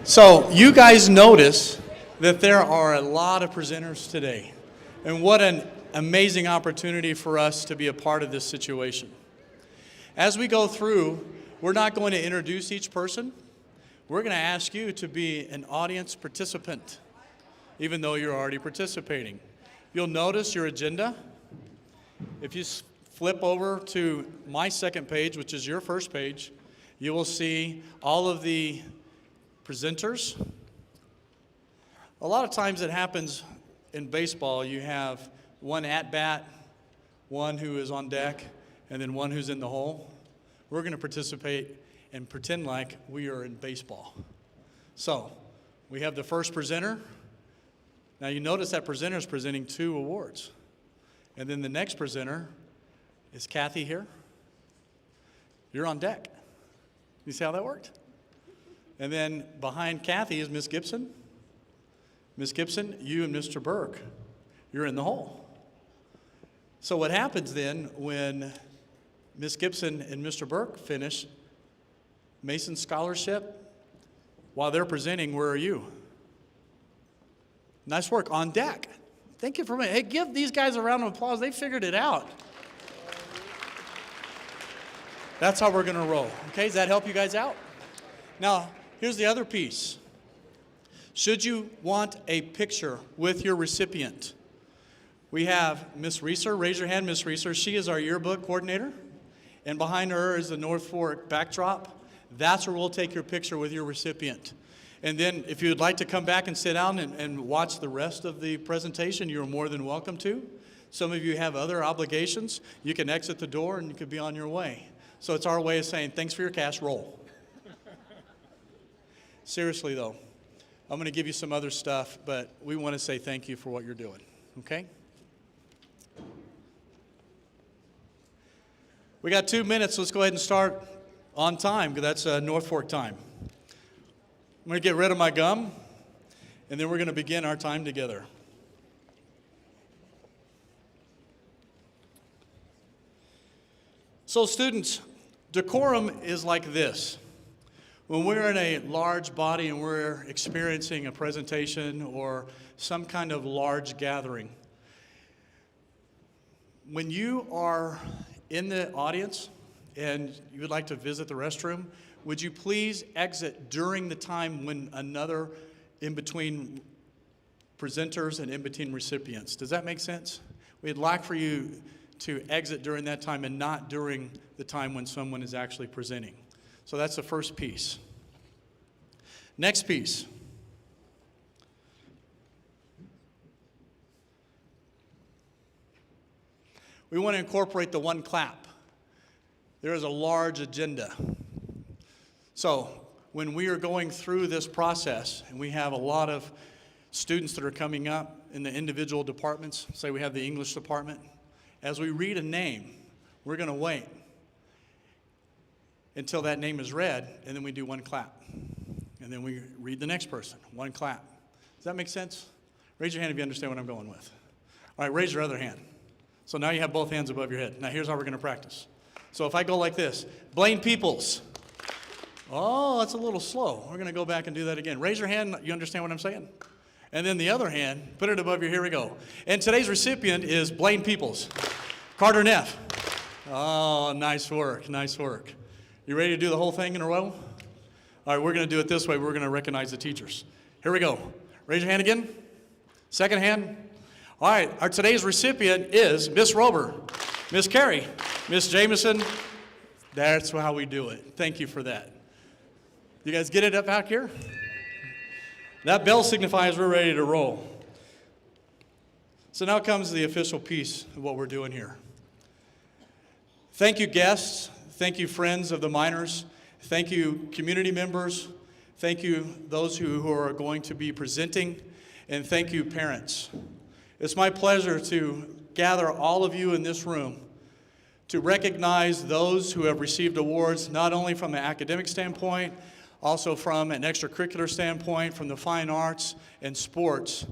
So you guys notice that there are a lot of presenters today. And what an amazing opportunity for us to be a part of this situation. As we go through, we're not going to introduce each person. We're going to ask you to be an audience participant, even though you're already participating. You'll notice your agenda. If you flip over to my second page, which is your first page, you will see all of the presenters. A lot of times it happens in baseball, you have one at-bat, one who is on deck, and then one who's in the hole. We're going to participate and pretend like we are in baseball. So, we have the first presenter. Now you notice that presenter is presenting 2 awards. And then the next presenter is Kathy here. You're on deck. You see how that worked? And then behind Kathy is Miss Gibson. Miss Gibson, you and Mr. Burke, you're in the hole. So what happens then when Miss Gibson and Mr. Burke finish Mason Scholarship, while they're presenting, where are you? Nice work, on deck. Thank you for me. Hey, give these guys a round of applause. They figured it out. That's how we're going to roll. Okay, does that help you guys out? Now, here's the other piece. Should you want a picture with your recipient, we have Miss Reeser. Raise your hand, Miss Reeser. She is our yearbook coordinator. And behind her is the North Fork backdrop. That's where we'll take your picture with your recipient. And then if you'd like to come back and sit down and watch the rest of the presentation, you're more than welcome to. Some of you have other obligations. You can exit the door and you could be on your way. So it's our way of saying, thanks for your cash, roll. Seriously though, I'm going to give you some other stuff, but we want to say thank you for what you're doing, okay? We got 2 minutes. Let's go ahead and start on time, because that's North Fork time. I'm going to get rid of my gum, and then we're going to begin our time together. So students, decorum is like this. When we're in a large body and we're experiencing a presentation or some kind of large gathering, when you are in the audience and you would like to visit the restroom, would you please exit during the time when another in between presenters and in between recipients? Does that make sense? We'd like for you to exit during that time and not during the time when someone is actually presenting. So that's the first piece. Next piece. We want to incorporate the one clap. There is a large agenda. So when we are going through this process, and we have a lot of students that are coming up in the individual departments, say we have the English department, as we read a name, we're going to wait until that name is read, and then we do one clap. And then we read the next person, one clap. Does that make sense? Raise your hand if you understand what I'm going with. All right, raise your other hand. So now you have both hands above your head. Now here's how we're going to practice. So if I go like this, Blaine Peoples. Oh, that's a little slow. We're going to go back and do that again. Raise your hand. You understand what I'm saying? And then the other hand, put it above your, here we go. And today's recipient is Blaine Peoples. Carter Neff. Oh, nice work, nice work. You ready to do the whole thing in a row? All right, we're going to do it this way. We're going to recognize the teachers. Here we go. Raise your hand again. Second hand. All right, our today's recipient is Miss Rober, Miss Carey, Miss Jameson. That's how we do it. Thank you for that. You guys get it up out here? That bell signifies we're ready to roll. So now comes the official piece of what we're doing here. Thank you, guests. Thank you, friends of the miners. Thank you, community members. Thank you, those who are going to be presenting. And thank you, parents. It's my pleasure to gather all of you in this room to recognize those who have received awards, not only from an academic standpoint, also from an extracurricular standpoint, from the fine arts and sports.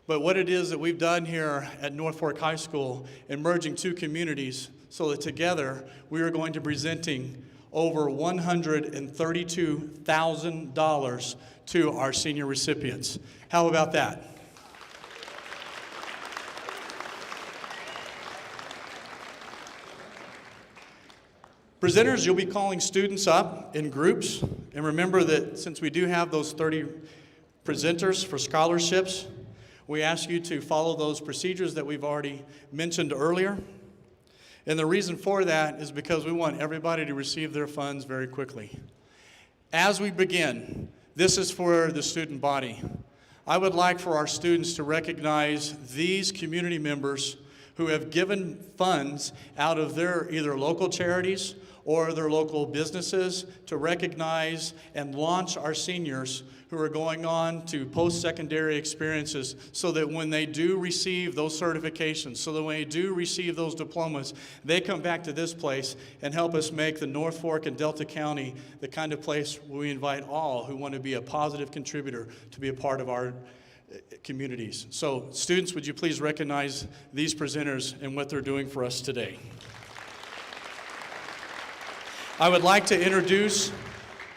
But what it is that we've done here at North Fork High School in merging 2 communities so that together we are going to be presenting over $132,000 to our senior recipients. How about that? Presenters, you'll be calling students up in groups, and remember that since we do have those 30 presenters for scholarships, we ask you to follow those procedures that we've already mentioned earlier. And the reason for that is because we want everybody to receive their funds very quickly. As we begin, this is for the student body. I would like for our students to recognize these community members who have given funds out of their either local charities or their local businesses to recognize and launch our seniors who are going on to post-secondary experiences, so that when they do receive those certifications, so that when they do receive those diplomas, they come back to this place and help us make the North Fork and Delta County the kind of place where we invite all who want to be a positive contributor to be a part of our communities. So students, would you please recognize these presenters and what they're doing for us today. I would like to introduce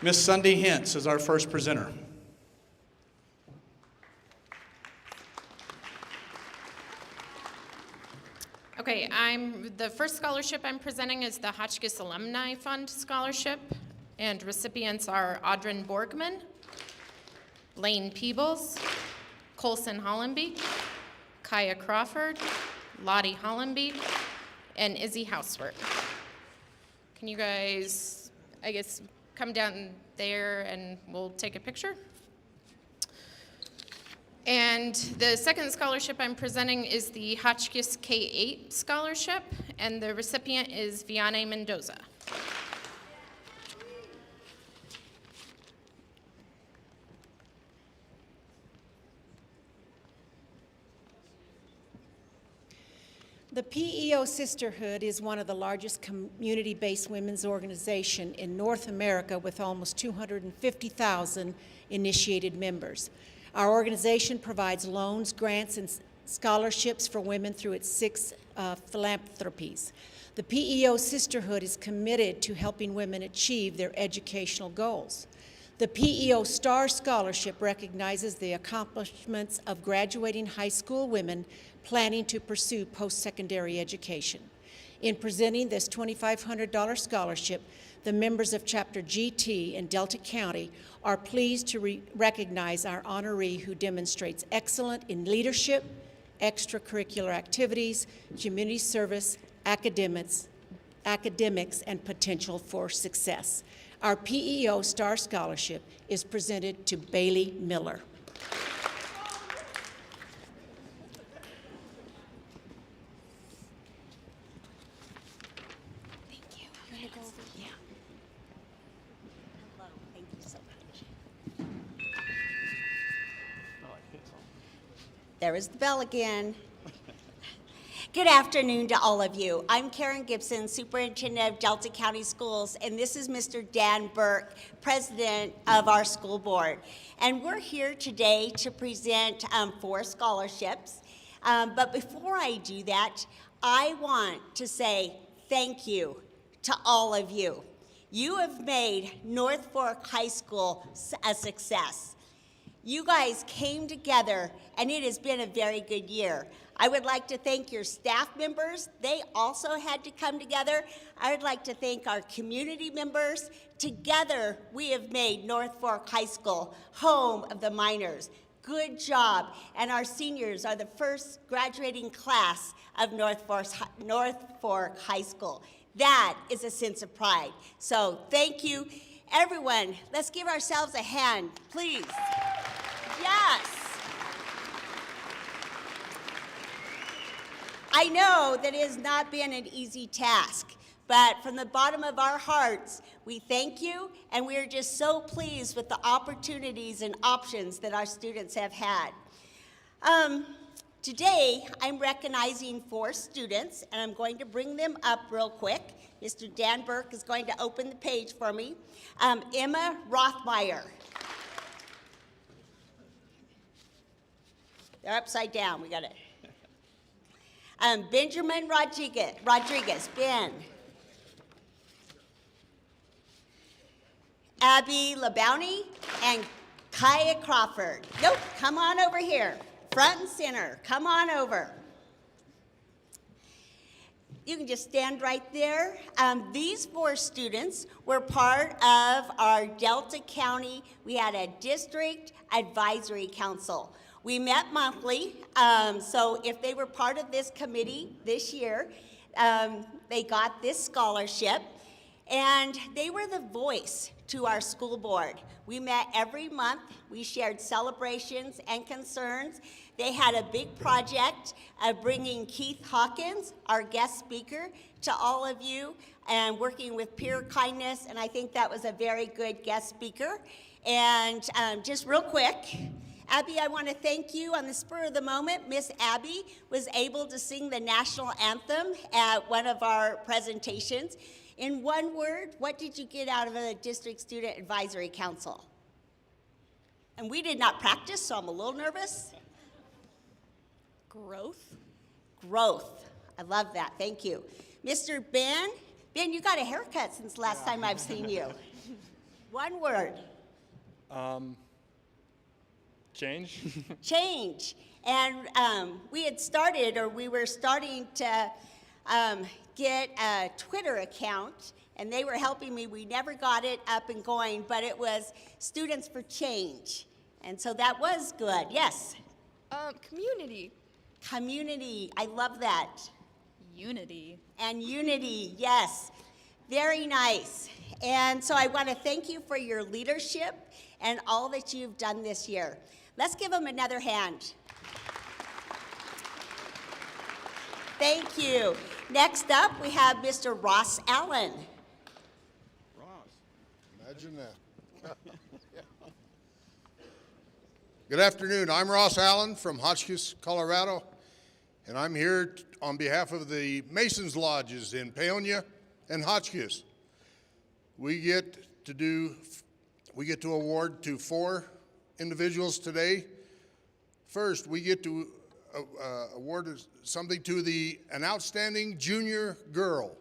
Miss Sunday Hintz as our first presenter. Okay, the first scholarship I'm presenting is the Hotchkiss Alumni Fund Scholarship, and recipients are Audrin Borgman, Lane Peebles, Colson Hollenbeek, Kaya Crawford, Lottie Hollenbeek, and Izzy Housework. Can you guys, I guess, come down there and we'll take a picture? And the second scholarship I'm presenting is the Hotchkiss K-8 Scholarship, and the recipient is Vianney Mendoza. The PEO Sisterhood is one of the largest community-based women's organizations in North America, with almost 250,000 initiated members. Our organization provides loans, grants, and scholarships for women through its 6 philanthropies. The PEO Sisterhood is committed to helping women achieve their educational goals. The PEO Star Scholarship recognizes the accomplishments of graduating high school women planning to pursue post-secondary education. In presenting this $2,500 scholarship, the members of Chapter GT in Delta County are pleased to recognize our honoree who demonstrates excellence in leadership, extracurricular activities, community service, academics, and potential for success. Our PEO Star Scholarship is presented to Bailey Miller. There is the bell again. Good afternoon to all of you. I'm Karen Gibson, Superintendent of Delta County Schools, and this is Mr. Dan Burke, President of our school board. And we're here today to present 4 scholarships. But before I do that, I want to say thank you to all of you. You have made North Fork High School a success. You guys came together, and it has been a very good year. I would like to thank your staff members. They also had to come together. I would like to thank our community members. Together, we have made North Fork High School home of the miners. Good job. And our seniors are the first graduating class of North Fork High School. That is a sense of pride. So thank you. Everyone, let's give ourselves a hand, please. Yes. I know that it has not been an easy task, but from the bottom of our hearts, we thank you, and we are just so pleased with the opportunities and options that our students have had. Today, I'm recognizing 4 students, and I'm going to bring them up real quick. Mr. Dan Burke is going to open the page for me. Emma Rothmeyer. They're upside down. We got it. Benjamin Rodriguez, Ben. Abby LeBounty, and Kaya Crawford. Nope, come on over here. Front and center, come on over. You can just stand right there. These 4 students were part of our Delta County. We had a district advisory council. We met monthly, so if they were part of this committee this year, they got this scholarship, and they were the voice to our school board. We met every month. We shared celebrations and concerns. They had a big project of bringing Keith Hawkins, our guest speaker, to all of you and working with peer kindness, and I think that was a very good guest speaker. And just real quick, Abby, I want to thank you on the spur of the moment. Miss Abby was able to sing the national anthem at one of our presentations. In one word, what did you get out of the District Student Advisory Council? And we did not practice, so I'm a little nervous. Growth. Growth. I love that. Thank you. Mr. Ben, you got a haircut since last time I've seen you. One word. Change. Change. And we were starting to get a Twitter account, and they were helping me. We never got it up and going, but it was Students for Change. And so that was good. Yes? Community. Community. I love that. Unity. And unity, yes. Very nice. And so I want to thank you for your leadership and all that you've done this year. Let's give them another hand. Thank you. Next up, we have Mr. Ross Allen. Ross, imagine that. Good afternoon. I'm Ross Allen from Hotchkiss, Colorado, and I'm here on behalf of the Masons Lodges in Paonia and Hotchkiss. We get to award to 4 individuals today. First, we get to award something to an outstanding junior girl.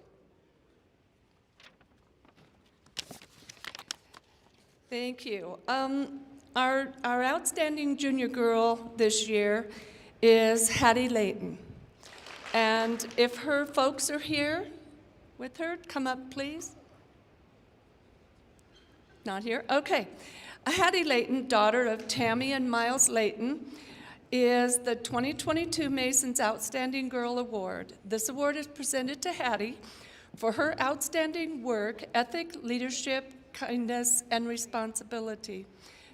Thank you. Our outstanding junior girl this year is Hattie Layton. And if her folks are here with her, come up, please. Not here? Okay. Hattie Layton, daughter of Tammy and Miles Layton, is the 2022 Masons Outstanding Girl Award. This award is presented to Hattie for her outstanding work, ethic, leadership, kindness, and responsibility.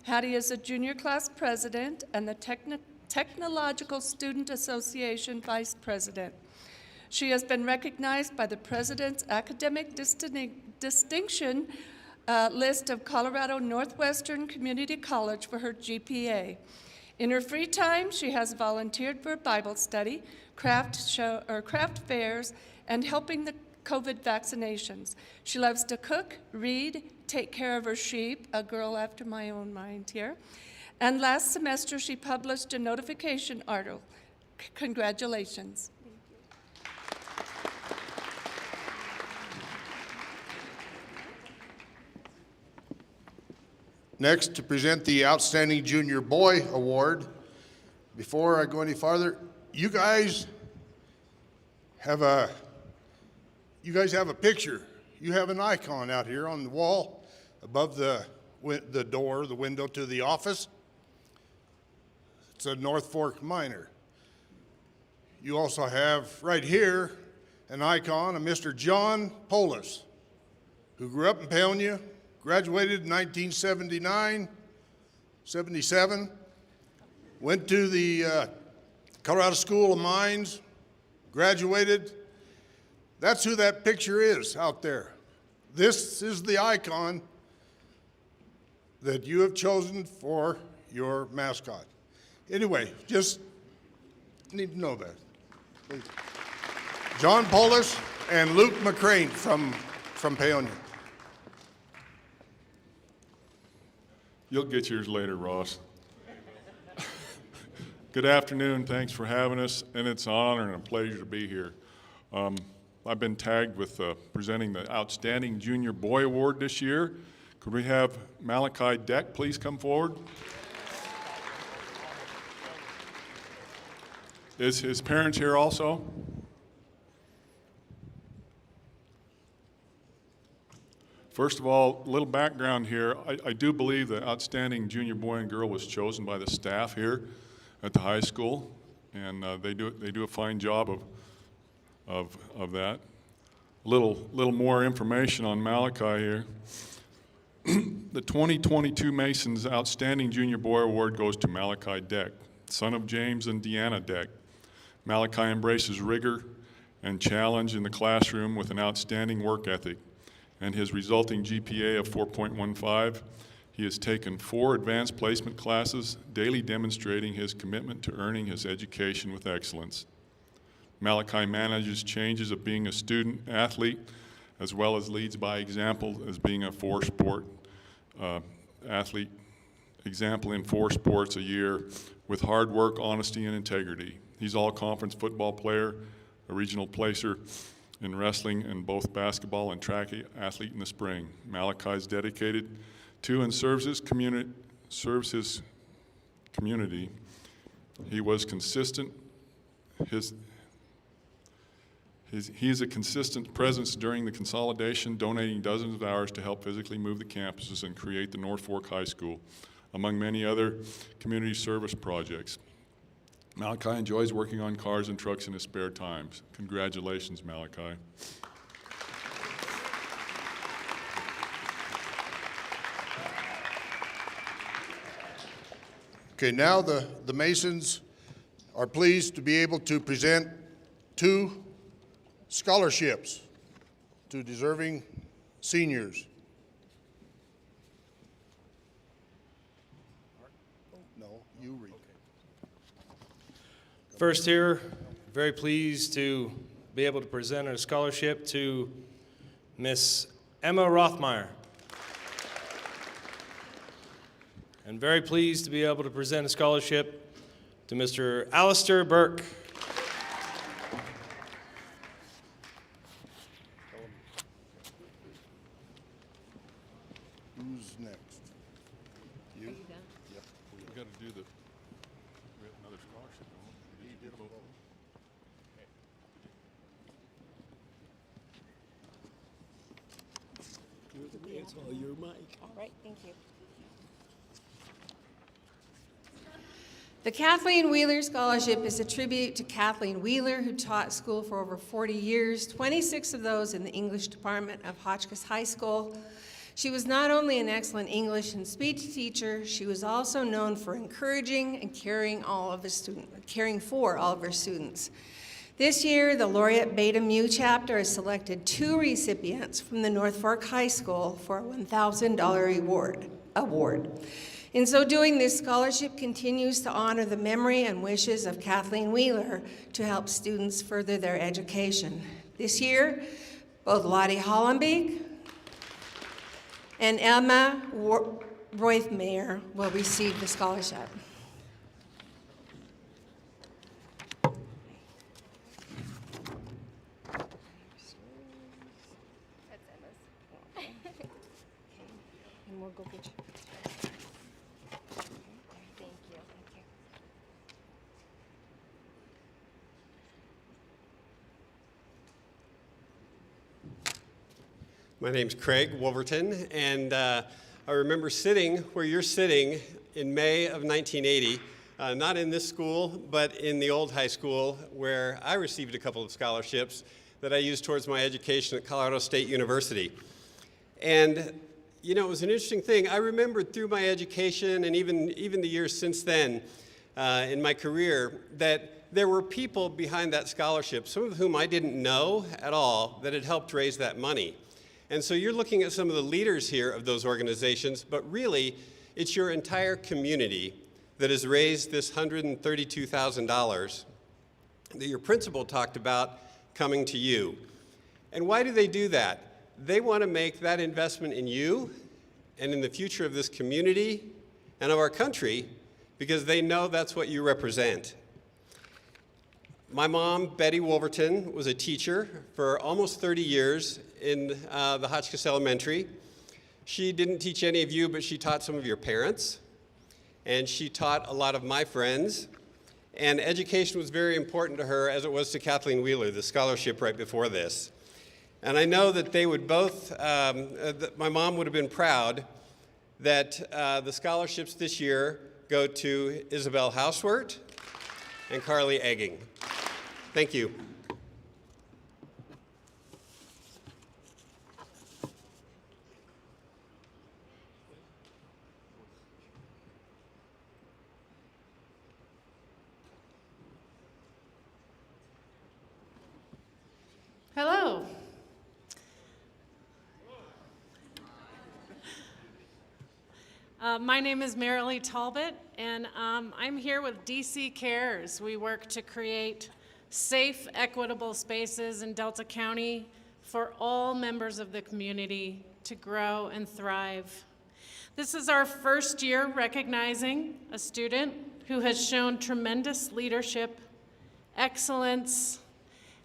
Hattie is a junior class president and the Technological Student Association vice president. She has been recognized by the President's Academic Distinction list of Colorado Northwestern Community College for her GPA. In her free time, she has volunteered for Bible study, craft fairs, and helping the COVID vaccinations. She loves to cook, read, take care of her sheep, a girl after my own mind here. And last semester, she published a notification article. Congratulations. Next, to present the Outstanding Junior Boy Award. Before I go any farther, you guys have a picture. You have an icon out here on the wall above the window to the office. It's a North Fork miner. You also have right here an icon of Mr. John Polis, who grew up in Paonia, graduated in 1979, 77, went to the Colorado School of Mines, graduated. That's who that picture is out there. This is the icon that you have chosen for your mascot. Anyway, just need to know that. Please. John Polis and Luke McCrane from Paonia. You'll get yours later, Ross. Good afternoon. Thanks for having us, and it's an honor and a pleasure to be here. I've been tagged with presenting the Outstanding Junior Boy Award this year. Could we have Malachi Deck please come forward? Is his parents here also? First of all, a little background here. I do believe the outstanding junior boy and girl was chosen by the staff here at the high school, and they do a fine job of that. A little more information on Malachi here. The 2022 Masons Outstanding Junior Boy Award goes to Malachi Deck, son of James and Deanna Deck. Malachi embraces rigor and challenge in the classroom with an outstanding work ethic and his resulting GPA of 4.15. He has taken 4 advanced placement classes, daily demonstrating his commitment to earning his education with excellence. Malachi manages changes of being a student athlete, as well as leads by example as being a 4-sport athlete, example in 4 sports a year with hard work, honesty, and integrity. He's all-conference football player, a regional placer in wrestling, and both basketball and track athlete in the spring. Malachi is dedicated to and serves his community. He was consistent. He is a consistent presence during the consolidation, donating dozens of hours to help physically move the campuses and create the North Fork High School, among many other community service projects. Malachi enjoys working on cars and trucks in his spare times. Congratulations, Malachi. Okay, now the Masons are pleased to be able to present 2 scholarships to deserving seniors. No, you read. First here, very pleased to be able to present a scholarship to Miss Emma Rothmeyer. And very pleased to be able to present a scholarship to Mr. Alistair Burke. Who's next? You? Yep. We got to do we have another scholarship. Did you do both? All right, thank you. The Kathleen Wheeler Scholarship is a tribute to Kathleen Wheeler, who taught school for over 40 years, 26 of those in the English department of Hotchkiss High School. She was not only an excellent English and speech teacher, she was also known for encouraging and caring for all of her students. This year, the Laureate Beta Mu chapter has selected 2 recipients from the North Fork High School for a $1,000 award. In so doing, this scholarship continues to honor the memory and wishes of Kathleen Wheeler to help students further their education. This year, both Lottie Hollenbeek and Emma Rothmeyer will receive the scholarship. And we'll go get you. My name's Craig Wolverton, and I remember sitting where you're sitting in May of 1980, not in this school, but in the old high school, where I received a couple of scholarships that I used towards my education at Colorado State University. And, you know, it was an interesting thing. I remembered through my education and even the years since then in my career that there were people behind that scholarship, some of whom I didn't know at all, that had helped raise that money. And so you're looking at some of the leaders here of those organizations, but really it's your entire community that has raised this $132,000 that your principal talked about coming to you. And why do they do that? They want to make that investment in you and in the future of this community and of our country because they know that's what you represent. My mom, Betty Wolverton, was a teacher for almost 30 years in the Hotchkiss Elementary. She didn't teach any of you, but she taught some of your parents, and she taught a lot of my friends. And education was very important to her, as it was to Kathleen Wheeler, the scholarship right before this. And I know that they would both, that my mom would have been proud that the scholarships this year go to Isabel Hauswert and Carly Egging. Thank you. Hello. My name is Marilee Talbot, and I'm here with DC Cares. We work to create safe, equitable spaces in Delta County for all members of the community to grow and thrive. This is our first year recognizing a student who has shown tremendous leadership, excellence,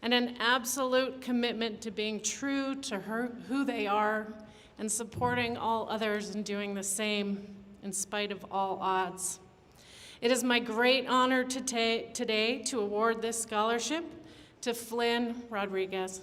and an absolute commitment to being true to who they are and supporting all others in doing the same in spite of all odds. It is my great honor today to award this scholarship to Flynn Rodriguez.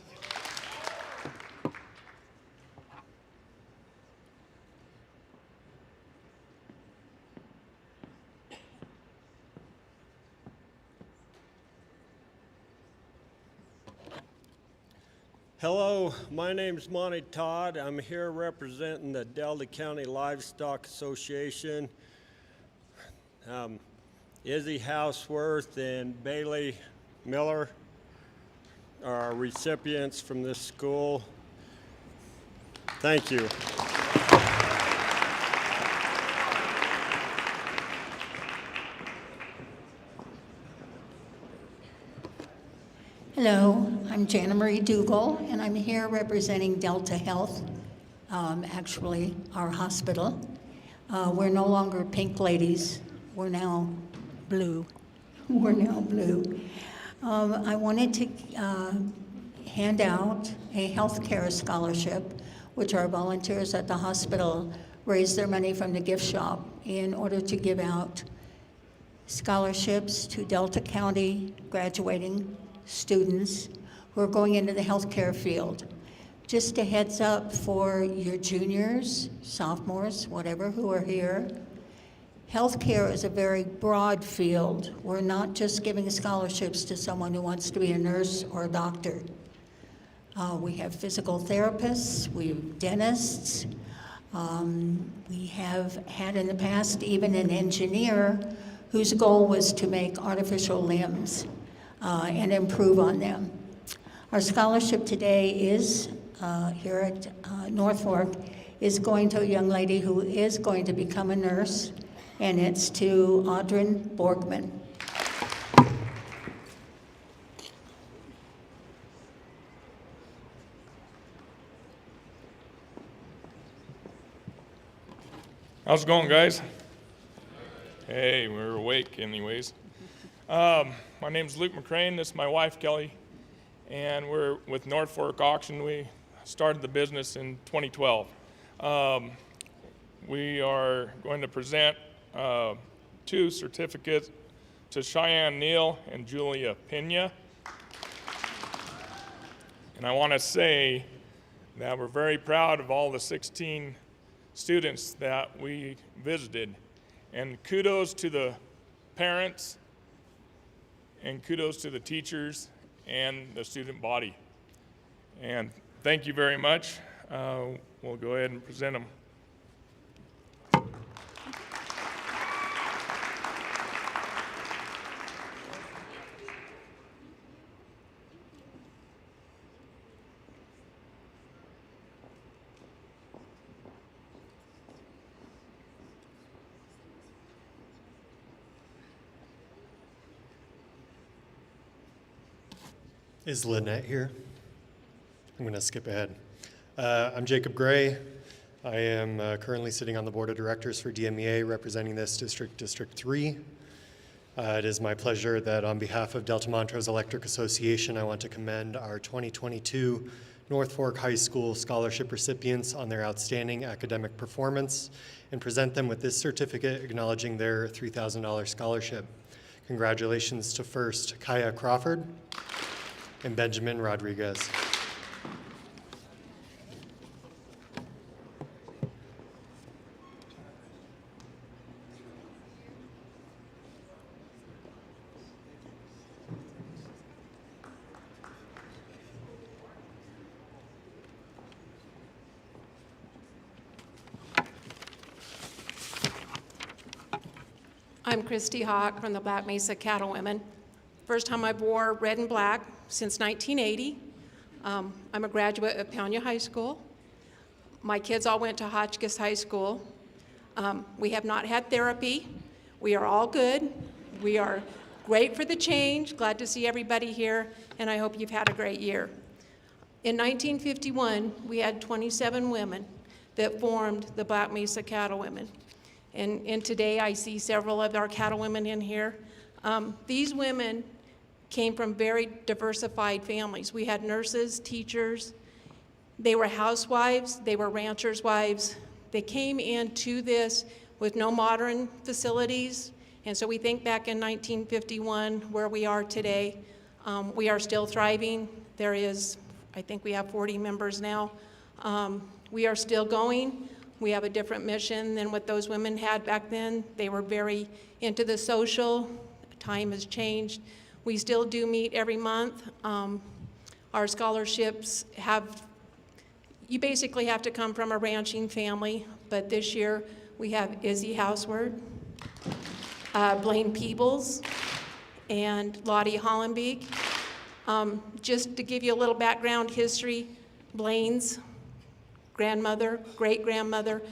Hello, my name's Monty Todd. I'm here representing the Delta County Livestock Association. Izzy Houseworth and Bailey Miller are recipients from this school. Thank you. Hello, I'm Jana Marie Dougal, and I'm here representing Delta Health, actually our hospital. We're no longer pink ladies, we're now blue. We're now blue. I wanted to hand out a healthcare scholarship, which our volunteers at the hospital raise their money from the gift shop in order to give out scholarships to Delta County graduating students who are going into the healthcare field. Just a heads up for your juniors, sophomores, whatever, who are here. Healthcare is a very broad field. We're not just giving scholarships to someone who wants to be a nurse or a doctor. We have physical therapists, we have dentists. We have had in the past even an engineer whose goal was to make artificial limbs and improve on them. Our scholarship today is, here at North Fork, is going to a young lady who is going to become a nurse, and it's to Audryn Borgman. How's it going, guys? Hey, we're awake anyways. My name's Luke McCrane, this is my wife, Kelly, and we're with North Fork Auction. We started the business in 2012. We are going to present 2 certificates to Cheyenne Neal and Julia Pena. And I want to say that we're very proud of all the 16 students that we visited. And kudos to the parents, and kudos to the teachers and the student body. And thank you very much. We'll go ahead and present them. Is Lynette here? I'm going to skip ahead. I'm Jacob Gray. I am currently sitting on the board of directors for DMEA, representing this district, District 3. It is my pleasure that on behalf of Delta Montrose Electric Association, I want to commend our 2022 North Fork High School scholarship recipients on their outstanding academic performance and present them with this certificate acknowledging their $3,000 scholarship. Congratulations to first Kaya Crawford and Benjamin Rodriguez. I'm Christy Hawk from the Black Mesa Cattlewomen. First time I've wore red and black since 1980. I'm a graduate of Peonia High School. My kids all went to Hotchkiss High School. We have not had therapy. We are all good. We are great for the change. Glad to see everybody here, and I hope you've had a great year. In 1951, we had 27 women that formed the Black Mesa Cattlewomen. And today I see several of our cattlewomen in here. These women came from very diversified families. We had nurses, teachers, they were housewives, they were ranchers' wives. They came into this with no modern facilities, and so we think back in 1951 where we are today. We are still thriving. There is, I think we have 40 members now. We are still going. We have a different mission than what those women had back then. They were very into the social. Time has changed. We still do meet every month. Our scholarships you basically have to come from a ranching family, but this year we have Izzy Houseward, Blaine Peebles, and Lottie Hollenbeek. Just to give you a little background history, Blaine's grandmother, great-grandmother,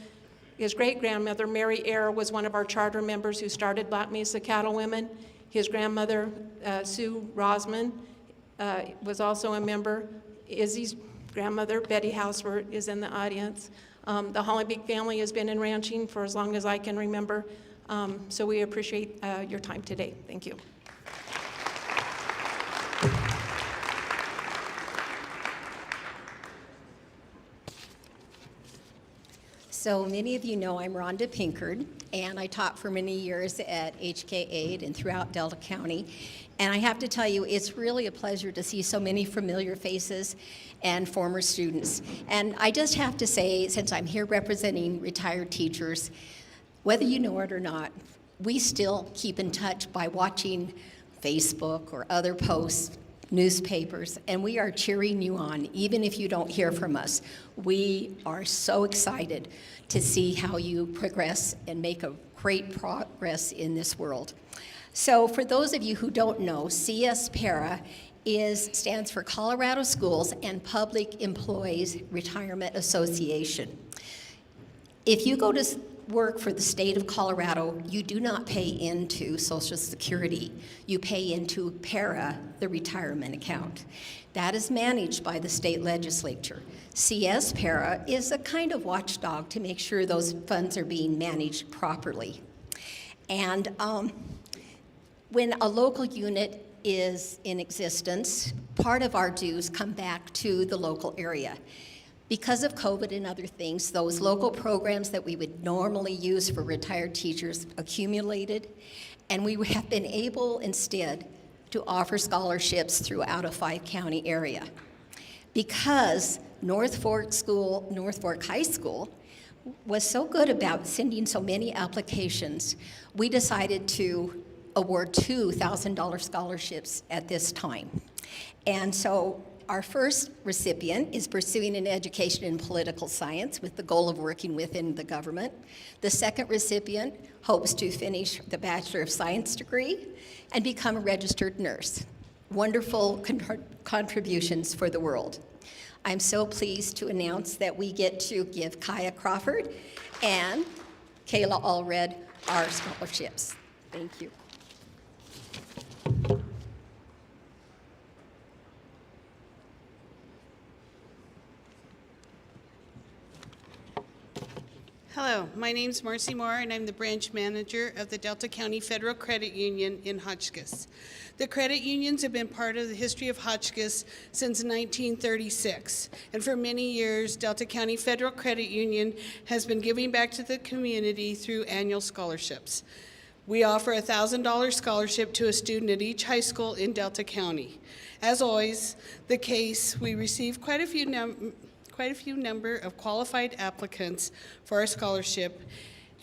his great-grandmother, Mary Eyre, was one of our charter members who started Black Mesa Cattlewomen. His grandmother, Sue Rosman, was also a member. Izzy's grandmother, Betty Houseward, is in the audience. The Hollenbeek family has been in ranching for as long as I can remember, so we appreciate your time today. Thank you. So many of you know I'm Rhonda Pinkard, and I taught for many years at HK8 and throughout Delta County. And I have to tell you, it's really a pleasure to see so many familiar faces and former students. And I just have to say, since I'm here representing retired teachers, whether you know it or not, we still keep in touch by watching Facebook or other posts, newspapers, and we are cheering you on, even if you don't hear from us. We are so excited to see how you progress and make a great progress in this world. So for those of you who don't know, CS-PARA stands for Colorado Schools and Public Employees Retirement Association. If you go to work for the state of Colorado, you do not pay into Social Security. You pay into PARA, the retirement account. That is managed by the state legislature. CS-PARA is a kind of watchdog to make sure those funds are being managed properly. And when a local unit is in existence, part of our dues come back to the local area. Because of COVID and other things, those local programs that we would normally use for retired teachers accumulated, and we have been able instead to offer scholarships throughout a 5-county area. Because North Fork High School was so good about sending so many applications, we decided to award $2,000 scholarships at this time. And so our first recipient is pursuing an education in political science with the goal of working within the government. The second recipient hopes to finish the Bachelor of Science degree and become a registered nurse. Wonderful contributions for the world. I'm so pleased to announce that we get to give Kaya Crawford and Kayla Allred our scholarships. Thank you. Hello, my name's Marcy Moore, and I'm the branch manager of the Delta County Federal Credit Union in Hotchkiss. The credit unions have been part of the history of Hotchkiss since 1936, and for many years, Delta County Federal Credit Union has been giving back to the community through annual scholarships. We offer a $1,000 scholarship to a student at each high school in Delta County. As always, the case, we receive quite a few number of qualified applicants for our scholarship,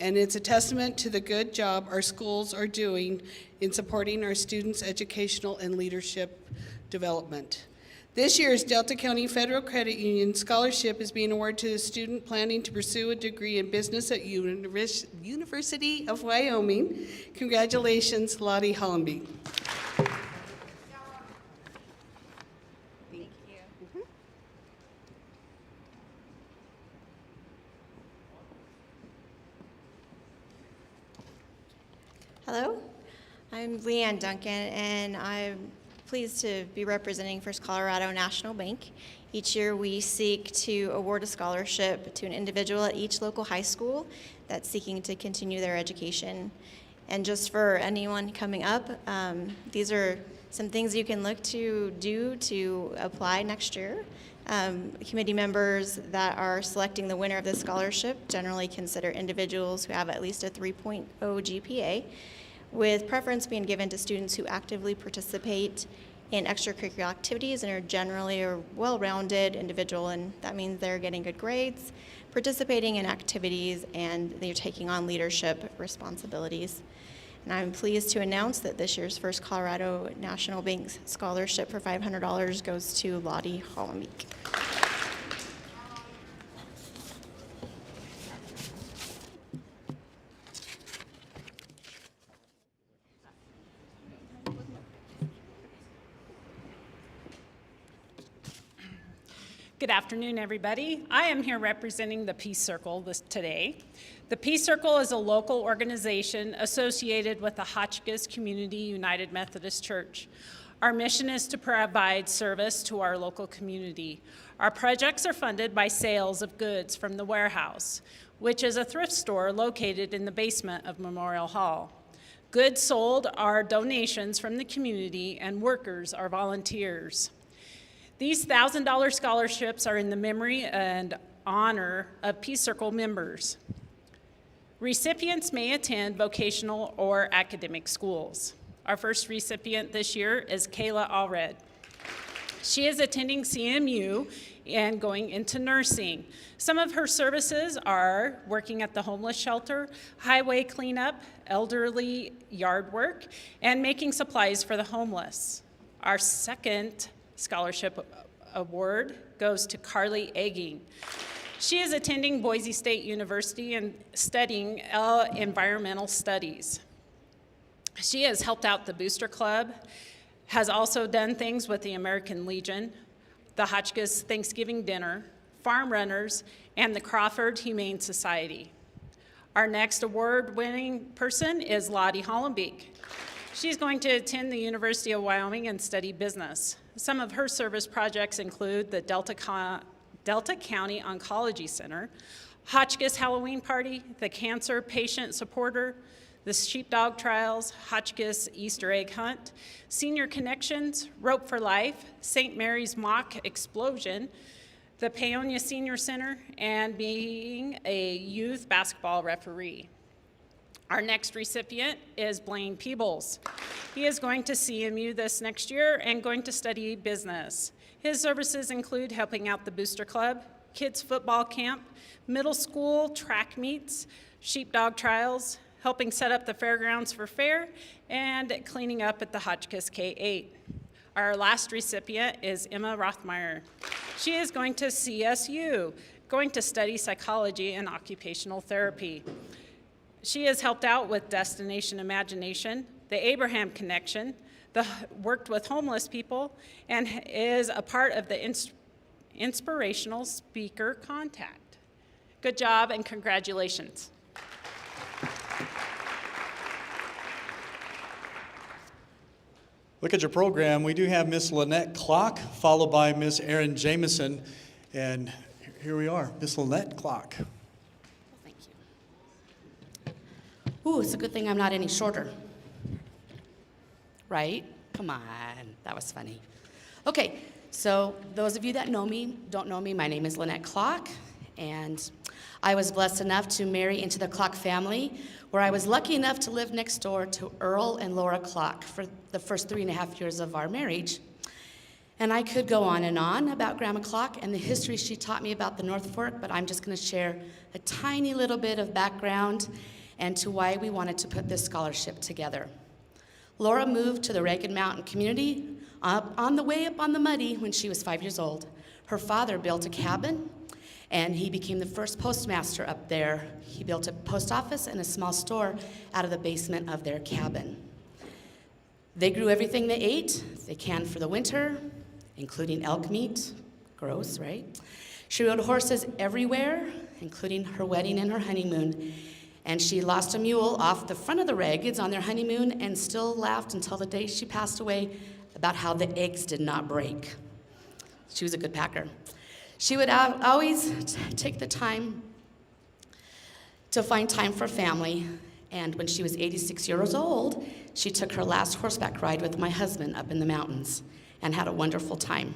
and it's a testament to the good job our schools are doing in supporting our students' educational and leadership development. This year's Delta County Federal Credit Union Scholarship is being awarded to a student planning to pursue a degree in business at University of Wyoming. Congratulations, Lottie Hollenbeek. Hello, I'm Leanne Duncan, and I'm pleased to be representing First Colorado National Bank. Each year we seek to award a scholarship to an individual at each local high school that's seeking to continue their education. And just for anyone coming up, these are some things you can look to do to apply next year. Committee members that are selecting the winner of this scholarship generally consider individuals who have at least a 3.0 GPA, with preference being given to students who actively participate in extracurricular activities and are generally a well-rounded individual, and that means they're getting good grades, participating in activities, and they're taking on leadership responsibilities. And I'm pleased to announce that this year's First Colorado National Bank Scholarship for $500 goes to Lottie Hollenbeek. Good afternoon, everybody. I am here representing the Peace Circle today. The Peace Circle is a local organization associated with the Hotchkiss Community United Methodist Church. Our mission is to provide service to our local community. Our projects are funded by sales of goods from the warehouse, which is a thrift store located in the basement of Memorial Hall. Goods sold are donations from the community, and workers are volunteers. These $1,000 scholarships are in the memory and honor of Peace Circle members. Recipients may attend vocational or academic schools. Our first recipient this year is Kayla Allred. She is attending CMU and going into nursing. Some of her services are working at the homeless shelter, highway cleanup, elderly yard work, and making supplies for the homeless. Our second scholarship award goes to Carly Egging. She is attending Boise State University and studying environmental studies. She has helped out the Booster Club, has also done things with the American Legion, the Hotchkiss Thanksgiving Dinner, Farm Runners, and the Crawford Humane Society. Our next award-winning person is Lottie Hollenbeek. She's going to attend the University of Wyoming and study business. Some of her service projects include the Delta County Oncology Center, Hotchkiss Halloween Party, the Cancer Patient Supporter, the Sheepdog Trials, Hotchkiss Easter Egg Hunt, Senior Connections, Rope for Life, St. Mary's Mock Explosion, the Paonia Senior Center, and being a youth basketball referee. Our next recipient is Blaine Peebles. He is going to CMU this next year and going to study business. His services include helping out the Booster Club, kids football camp, middle school track meets, sheepdog trials, helping set up the fairgrounds for fair, and cleaning up at the Hotchkiss K-8. Our last recipient is Emma Rothmeyer. She is going to CSU, going to study psychology and occupational therapy. She has helped out with Destination Imagination, the Abraham Connection, worked with homeless people, and is a part of the Inspirational Speaker Contact. Good job and congratulations. Look at your program. We do have Miss Lynette Clock, followed by Miss Erin Jameson, and here we are, Miss Lynette Clock. Thank you. Ooh, it's a good thing I'm not any shorter. Right? Come on, that was funny. Okay, so those of you that know me, don't know me, my name is Lynette Clock, and I was blessed enough to marry into the Clock family, where I was lucky enough to live next door to Earl and Laura Clock for the first 3.5 years of our marriage. And I could go on and on about Grandma Clock and the history she taught me about the North Fork, but I'm just going to share a tiny little bit of background and to why we wanted to put this scholarship together. Laura moved to the Ragged Mountain community on the way up on the Muddy when she was 5 years old. Her father built a cabin, and he became the first postmaster up there. He built a post office and a small store out of the basement of their cabin. They grew everything they ate. They canned for the winter, including elk meat. Gross, right? She rode horses everywhere, including her wedding and her honeymoon. And she lost a mule off the front of the Raggeds on their honeymoon and still laughed until the day she passed away about how the eggs did not break. She was a good packer. She would always take the time to find time for family. And when she was 86 years old, she took her last horseback ride with my husband up in the mountains and had a wonderful time.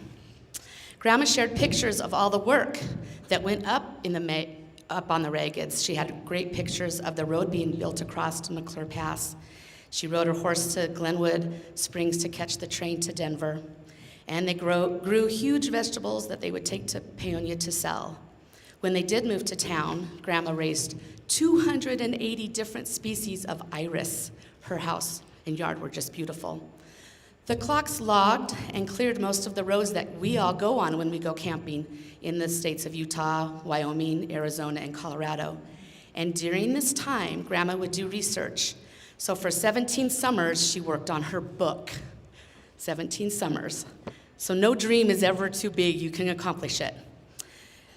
Grandma shared pictures of all the work that went up on the Raggeds. She had great pictures of the road being built across to McClure Pass. She rode her horse to Glenwood Springs to catch the train to Denver. And they grew huge vegetables that they would take to Paonia to sell. When they did move to town, Grandma raised 280 different species of iris. Her house and yard were just beautiful. The Clocks logged and cleared most of the roads that we all go on when we go camping in the states of Utah, Wyoming, Arizona, and Colorado. And during this time, Grandma would do research. So for 17 summers, she worked on her book. 17 summers. So no dream is ever too big, you can accomplish it.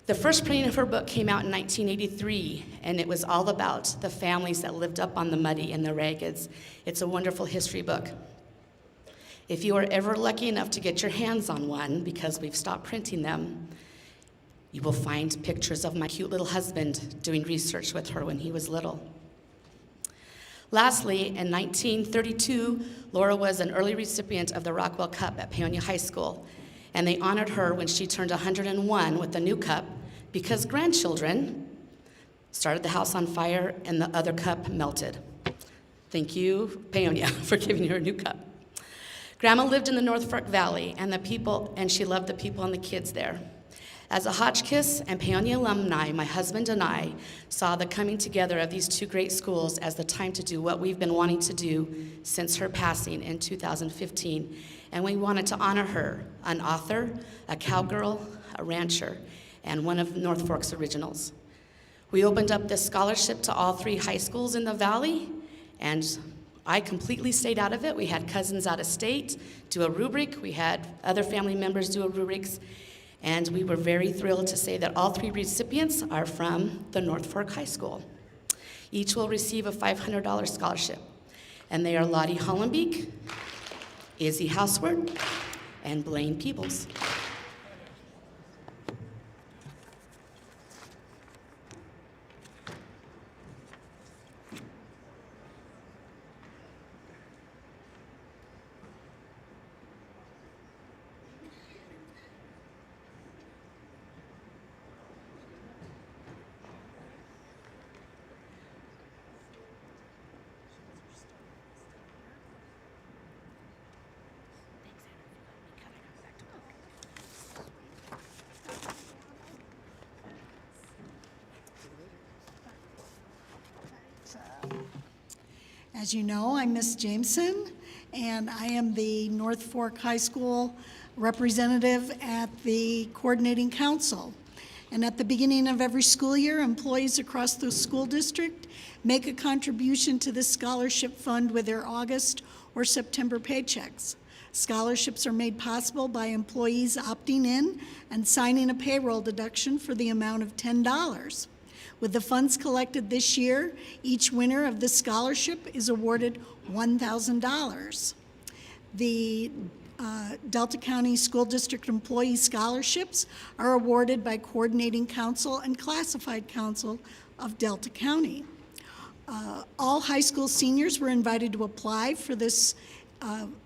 The first printing of her book came out in 1983, and it was all about the families that lived up on the Muddy and the Raggeds. It's a wonderful history book. If you are ever lucky enough to get your hands on one, because we've stopped printing them, you will find pictures of my cute little husband doing research with her when he was little. Lastly, in 1932, Laura was an early recipient of the Rockwell Cup at Paonia High School, and they honored her when she turned 101 with the new cup because grandchildren started the house on fire and the other cup melted. Thank you, Paonia, for giving her a new cup. Grandma lived in the North Fork Valley, and she loved the people and the kids there. As a Hotchkiss and Paonia alumni, my husband and I saw the coming together of these two great schools as the time to do what we've been wanting to do since her passing in 2015. And we wanted to honor her, an author, a cowgirl, a rancher, and one of North Fork's originals. We opened up this scholarship to all 3 high schools in the valley, and I completely stayed out of it. We had cousins out of state do a rubric. We had other family members do a rubrics. And we were very thrilled to say that all 3 recipients are from the North Fork High School. Each will receive a $500 scholarship. And they are Lottie Hollenbeek, Izzy Houseward, and Blaine Peebles. As you know, I'm Miss Jameson, and I am the North Fork High School representative at the Coordinating Council. And at the beginning of every school year, employees across the school district make a contribution to this scholarship fund with their August or September paychecks. Scholarships are made possible by employees opting in and signing a payroll deduction for the amount of $10. With the funds collected this year, each winner of this scholarship is awarded $1,000. The Delta County School District Employee Scholarships are awarded by Coordinating Council and Classified Council of Delta County. All high school seniors were invited to apply for this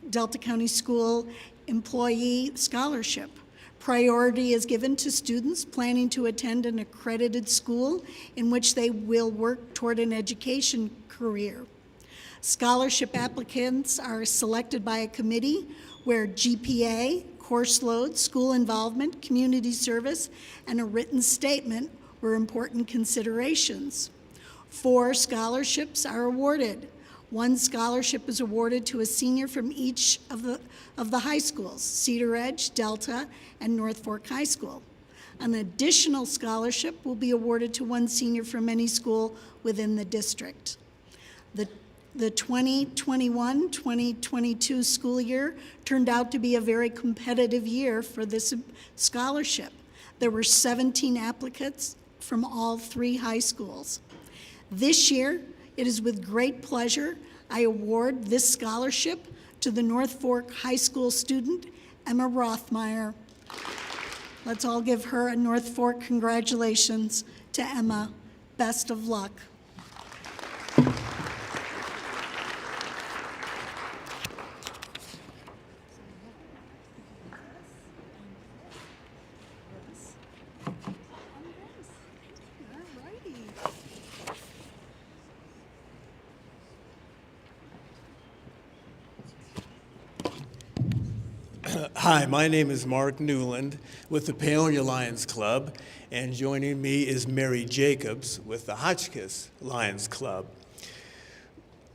Delta County School Employee Scholarship. Priority is given to students planning to attend an accredited school in which they will work toward an education career. Scholarship applicants are selected by a committee where GPA, course load, school involvement, community service, and a written statement were important considerations. 4 scholarships are awarded. 1 scholarship is awarded to a senior from each of the high schools, Cedar Edge, Delta, and North Fork High School. An additional scholarship will be awarded to 1 senior from any school within the district. The 2021-2022 school year turned out to be a very competitive year for this scholarship. There were 17 applicants from all 3 high schools. This year, it is with great pleasure I award this scholarship to the North Fork High School student, Emma Rothmeyer. Let's all give her a North Fork congratulations to Emma. Best of luck. Hi, my name is Mark Newland with the Paonia Lions Club, and joining me is Mary Jacobs with the Hotchkiss Lions Club.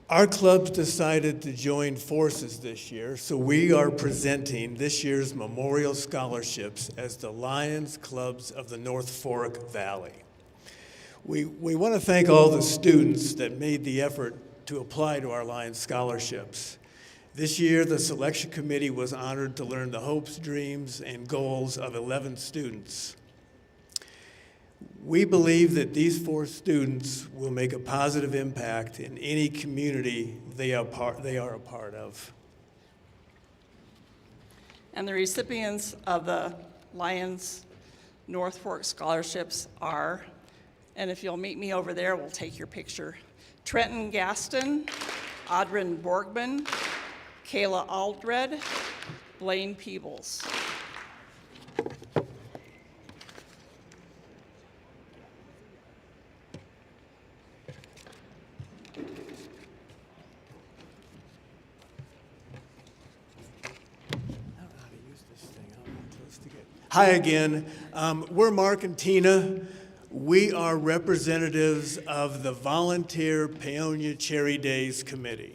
Our clubs decided to join forces this year, so we are presenting this year's memorial scholarships as the Lions Clubs of the North Fork Valley. We want to thank all the students that made the effort to apply to our Lions scholarships. This year, the selection committee was honored to learn the hopes, dreams, and goals of 11 students. We believe that these 4 students will make a positive impact in any community they are a part of. And the recipients of the Lions North Fork scholarships are, and if you'll meet me over there, we'll take your picture, Trenton Gaston, Audrin Borgman, Kayla Aldred, Blaine Peebles. Hi again. We're Mark and Tina. We are representatives of the Volunteer Paonia Cherry Days Committee.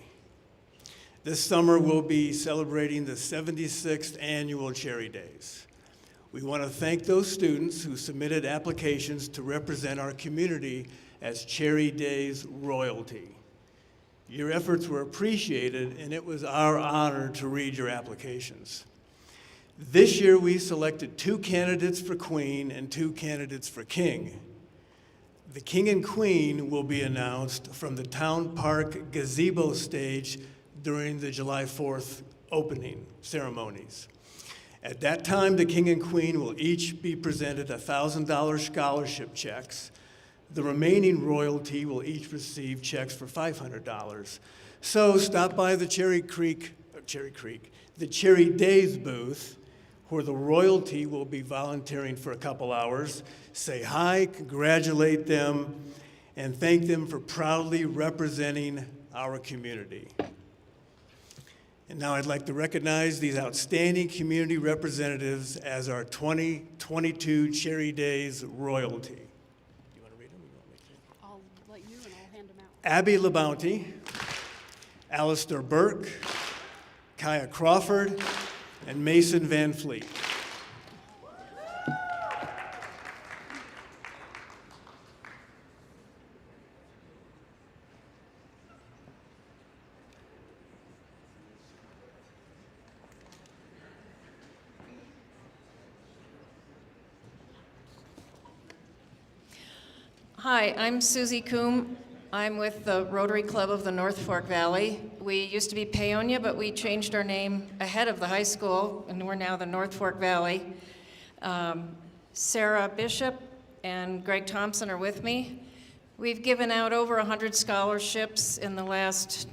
This summer, we'll be celebrating the 76th annual Cherry Days. We want to thank those students who submitted applications to represent our community as Cherry Days royalty. Your efforts were appreciated, and it was our honor to read your applications. This year, we selected 2 candidates for Queen and 2 candidates for King. The King and Queen will be announced from the Town Park gazebo stage during the July 4th opening ceremonies. At that time, the King and Queen will each be presented $1,000 scholarship checks. The remaining royalty will each receive checks for $500. So stop by the Cherry Days booth, where the royalty will be volunteering for a couple hours. Say hi, congratulate them, and thank them for proudly representing our community. And now I'd like to recognize these outstanding community representatives as our 2022 Cherry Days royalty. You want to read them? I'll let you and I'll hand them out. Abby LaBounty, Alistair Burke, Kaya Crawford, and Mason Van Fleet. Hi, I'm Susie Coombe. I'm with the Rotary Club of the North Fork Valley. We used to be Paonia, but we changed our name ahead of the high school, and we're now the North Fork Valley. Sarah Bishop and Greg Thompson are with me. We've given out over 100 scholarships in the last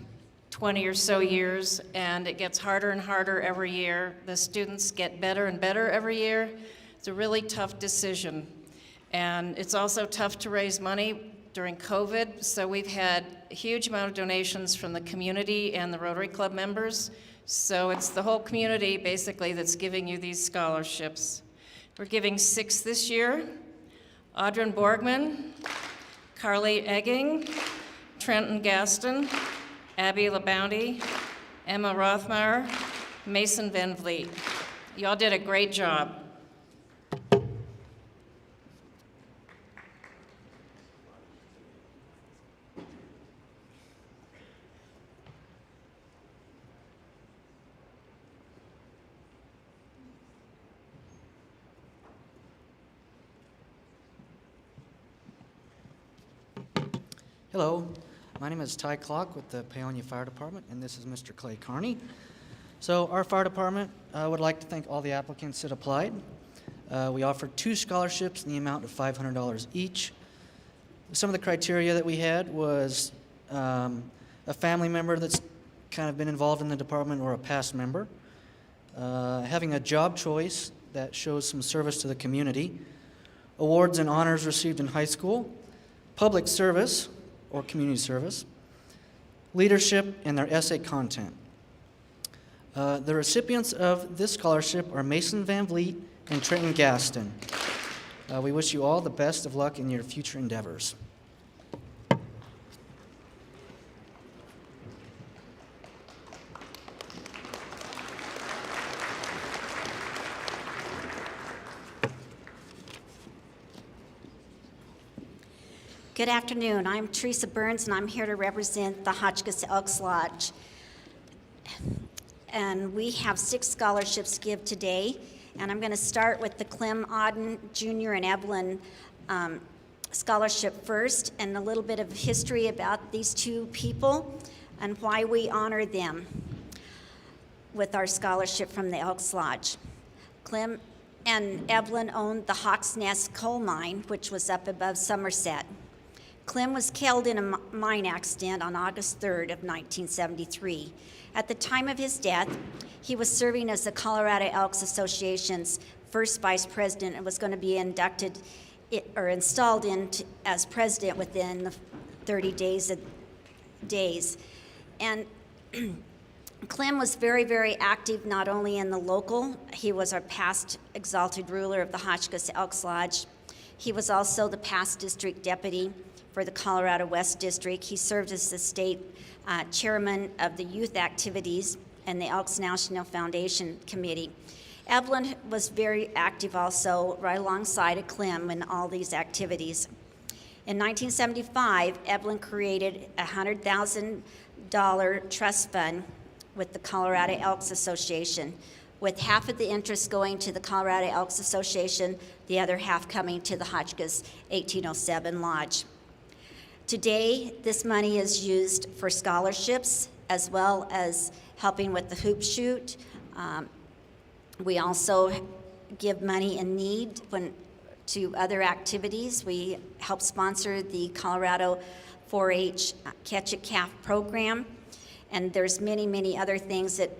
20 or so years, and it gets harder and harder every year. The students get better and better every year. It's a really tough decision. And it's also tough to raise money during COVID, so we've had a huge amount of donations from the community and the Rotary Club members. So it's the whole community, basically, that's giving you these scholarships. We're giving 6 this year. Audryn Borgman, Carly Egging, Trenton Gaston, Abby LaBounty, Emma Rothmeyer, Mason Van Vliet. Y'all did a great job. Hello, my name is Ty Clock with the Paonia Fire Department, and this is Mr. Clay Carney. So our fire department would like to thank all the applicants that applied. We offered 2 scholarships in the amount of $500 each. Some of the criteria that we had was a family member that's kind of been involved in the department or a past member, having a job choice that shows some service to the community, awards and honors received in high school, public service or community service, leadership, and their essay content. The recipients of this scholarship are Mason Van Vliet and Trenton Gaston. We wish you all the best of luck in your future endeavors. Good afternoon. I'm Teresa Burns, and I'm here to represent the Hotchkiss Elks Lodge. And we have 6 scholarships to give today. And I'm going to start with the Clem Auden Jr. and Evelyn scholarship first, and a little bit of history about these 2 people and why we honor them with our scholarship from the Elks Lodge. Clem and Evelyn owned the Hawk's Nest coal mine, which was up above Somerset. Clem was killed in a mine accident on August 3rd of 1973. At the time of his death, he was serving as the Colorado Elks Association's first vice president and was going to be installed as president within the 30 days. And Clem was very, very active, not only in the local. He was our past exalted ruler of the Hotchkiss Elks Lodge. He was also the past district deputy for the Colorado West District. He served as the state chairman of the youth activities and the Elks National Foundation Committee. Evelyn was very active also, right alongside of Clem in all these activities. In 1975, Evelyn created a $100,000 trust fund with the Colorado Elks Association, with half of the interest going to the Colorado Elks Association, the other half coming to the Hotchkiss 1807 Lodge. Today, this money is used for scholarships as well as helping with the hoop shoot. We also give money in need to other activities. We help sponsor the Colorado 4-H Catch a Calf program, and there's many, many other things that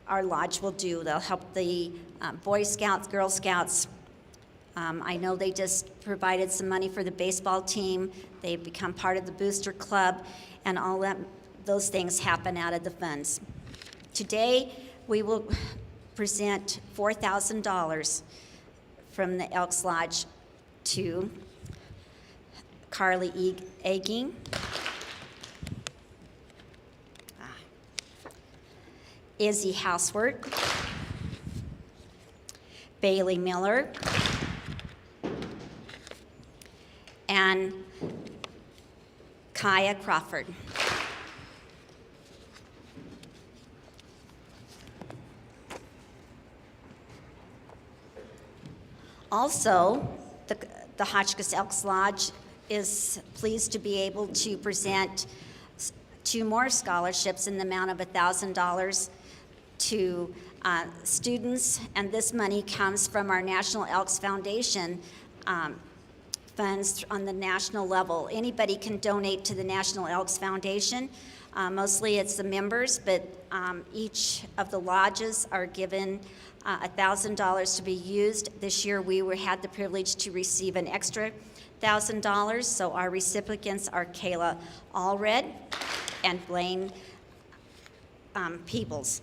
our lodge will do. They'll help the Boy Scouts, Girl Scouts. I know they just provided some money for the baseball team. They've become part of the Booster Club, and all those things happen out of the funds. Today, we will present $4,000 from the Elks Lodge to Carly Egging, Izzy Housework, Bailey Miller, and Kaya Crawford. Also, the Hotchkiss Elks Lodge is pleased to be able to present 2 more scholarships in the amount of $1,000 to students, and this money comes from our National Elks Foundation funds on the national level. Anybody can donate to the National Elks Foundation. Mostly it's the members, but each of the lodges are given $1,000 to be used. This year we had the privilege to receive an extra $1,000, so our recipients are Kayla Allred and Blaine Peebles.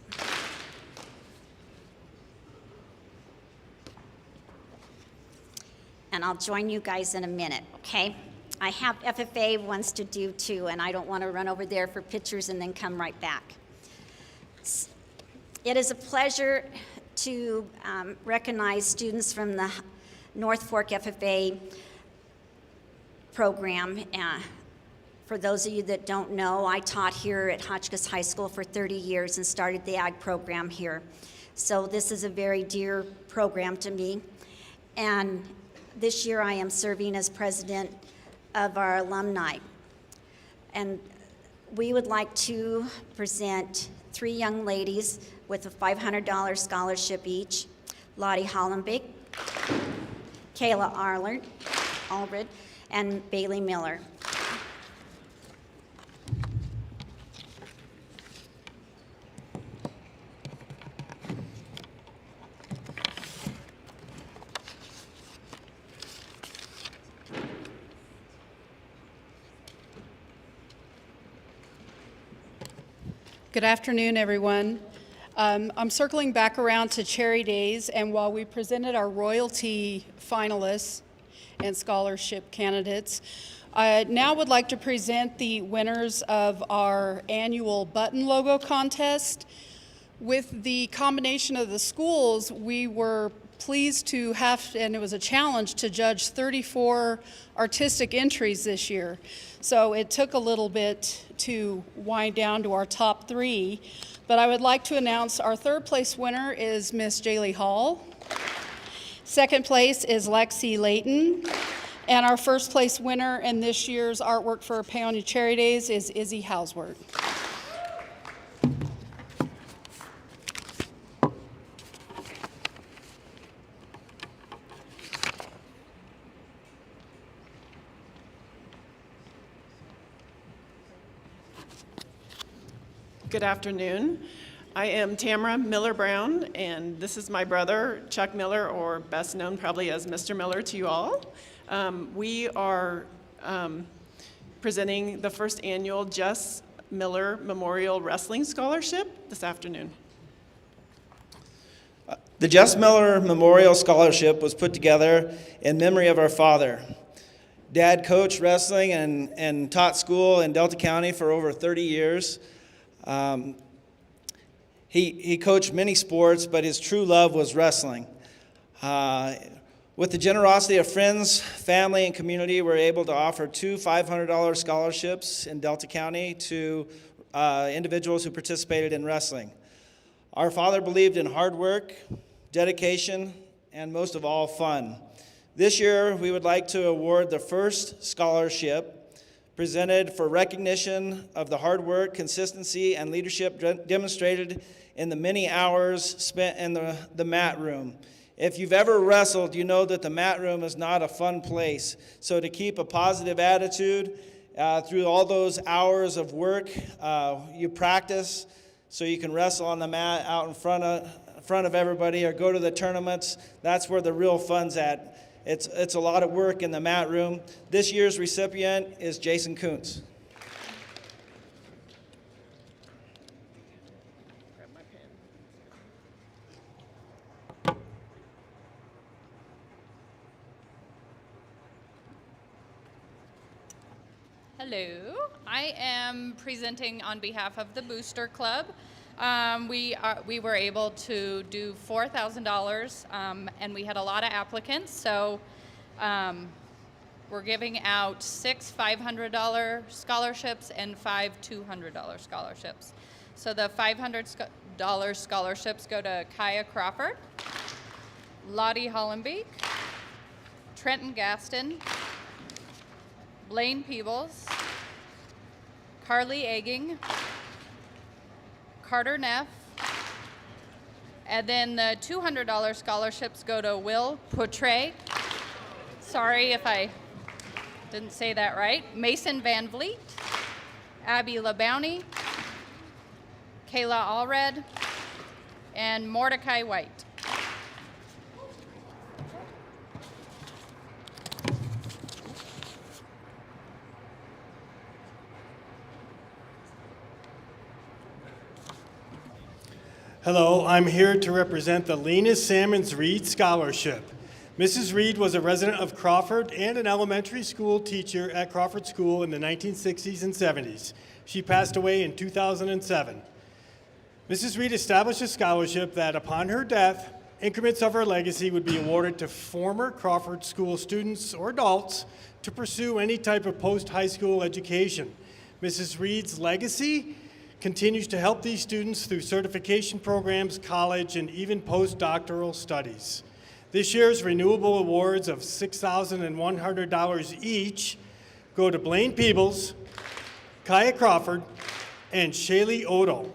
And I'll join you guys in a minute, okay? I have FFA wants to do too, and I don't want to run over there for pictures and then come right back. It is a pleasure to recognize students from the North Fork FFA program. For those of you that don't know, I taught here at Hotchkiss High School for 30 years and started the ag program here. So this is a very dear program to me. And this year I am serving as president of our alumni. And we would like to present 3 young ladies with a $500 scholarship each: Lottie Hollenbeek, Kayla Allred, and Bailey Miller. Good afternoon, everyone. I'm circling back around to Cherry Days, and while we presented our royalty finalists and scholarship candidates, I now would like to present the winners of our annual button logo contest. With the combination of the schools, we were pleased to have, and it was a challenge to judge 34 artistic entries this year. So it took a little bit to wind down to our top 3, but I would like to announce our 3rd place winner is Miss Jaylee Hall. 2nd place is Lexi Layton. And our 1st place winner in this year's artwork for Paonia Cherry Days is Izzy Hauswert. Good afternoon. I am Tamara Miller Brown, and this is my brother, Chuck Miller, or best known probably as Mr. Miller to you all. We are presenting the 1st annual Jess Miller Memorial Wrestling Scholarship this afternoon. The Jess Miller Memorial Scholarship was put together in memory of our father. Dad coached wrestling and taught school in Delta County for over 30 years. He coached many sports, but his true love was wrestling. With the generosity of friends, family, and community, we're able to offer 2 $500 scholarships in Delta County to individuals who participated in wrestling. Our father believed in hard work, dedication, and most of all, fun. This year, we would like to award the 1st scholarship presented for recognition of the hard work, consistency, and leadership demonstrated in the many hours spent in the mat room. If you've ever wrestled, you know that the mat room is not a fun place. So to keep a positive attitude through all those hours of work, you practice so you can wrestle on the mat out in front of everybody, or go to the tournaments. That's where the real fun's at. It's a lot of work in the mat room. This year's recipient is Jason Kuntz. Hello, I am presenting on behalf of the Booster Club. We were able to do $4,000, and we had a lot of applicants, so we're giving out 6 $500 scholarships and 5 $200 scholarships. So the $500 scholarships go to Kaya Crawford, Lottie Hollenbeek, Trenton Gaston, Blaine Peebles, Carly Egging, Carter Neff, and then the $200 scholarships go to Will Potre. Sorry if I didn't say that right, Mason Van Vliet, Abby LaBounty, Kayla Allred, and Mordecai White. Hello, I'm here to represent the Lena Salmons Reed Scholarship. Mrs. Reed was a resident of Crawford and an elementary school teacher at Crawford School in the 1960s and 70s. She passed away in 2007. Mrs. Reed established a scholarship that, upon her death, increments of her legacy would be awarded to former Crawford School students or adults to pursue any type of post-high school education. Mrs. Reed's legacy continues to help these students through certification programs, college, and even postdoctoral studies. This year's renewable awards of $6,100 each go to Blaine Peebles, Kaya Crawford, and Shaylee Odell.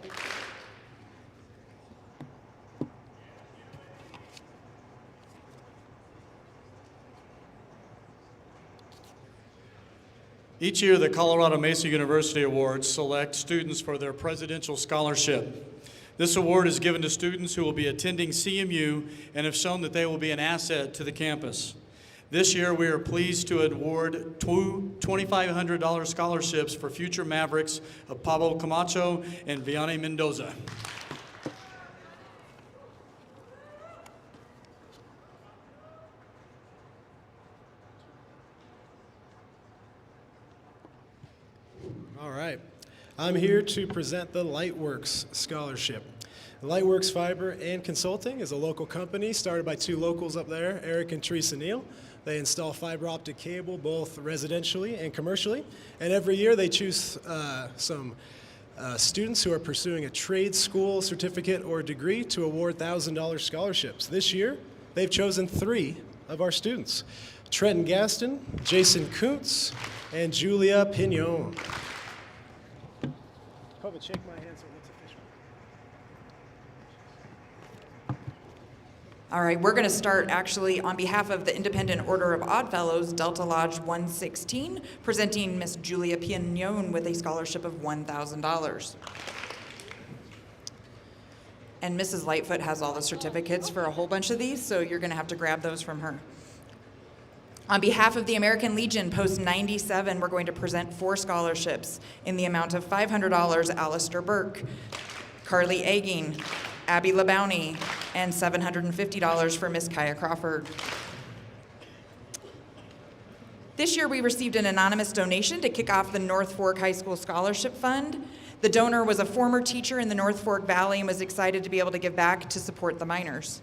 Each year, the Colorado Mesa University Awards select students for their presidential scholarship. This award is given to students who will be attending CMU and have shown that they will be an asset to the campus. This year, we are pleased to award two $2,500 scholarships for future Mavericks of Pablo Camacho and Vianney Mendoza. All right. I'm here to present the Lightworks Scholarship. Lightworks Fiber and Consulting is a local company started by two locals up there, Eric and Teresa Neal. They install fiber optic cable both residentially and commercially. And every year they choose some students who are pursuing a trade school certificate or degree to award $1,000 scholarships. This year, they've chosen 3 of our students, Trenton Gaston, Jason Kuntz, and Julia Pignon. Hope shake my hand so it looks official. All right, we're going to start actually on behalf of the Independent Order of Odd Fellows, Delta Lodge 116, presenting Miss Julia Pignon with a scholarship of $1,000. And Mrs. Lightfoot has all the certificates for a whole bunch of these, so you're going to have to grab those from her. On behalf of the American Legion, Post 97, we're going to present 4 scholarships in the amount of $500, Alistair Burke, Carly Egging, Abby LaBounty, and $750 for Miss Kaya Crawford. This year we received an anonymous donation to kick off the North Fork High School Scholarship Fund. The donor was a former teacher in the North Fork Valley and was excited to be able to give back to support the miners.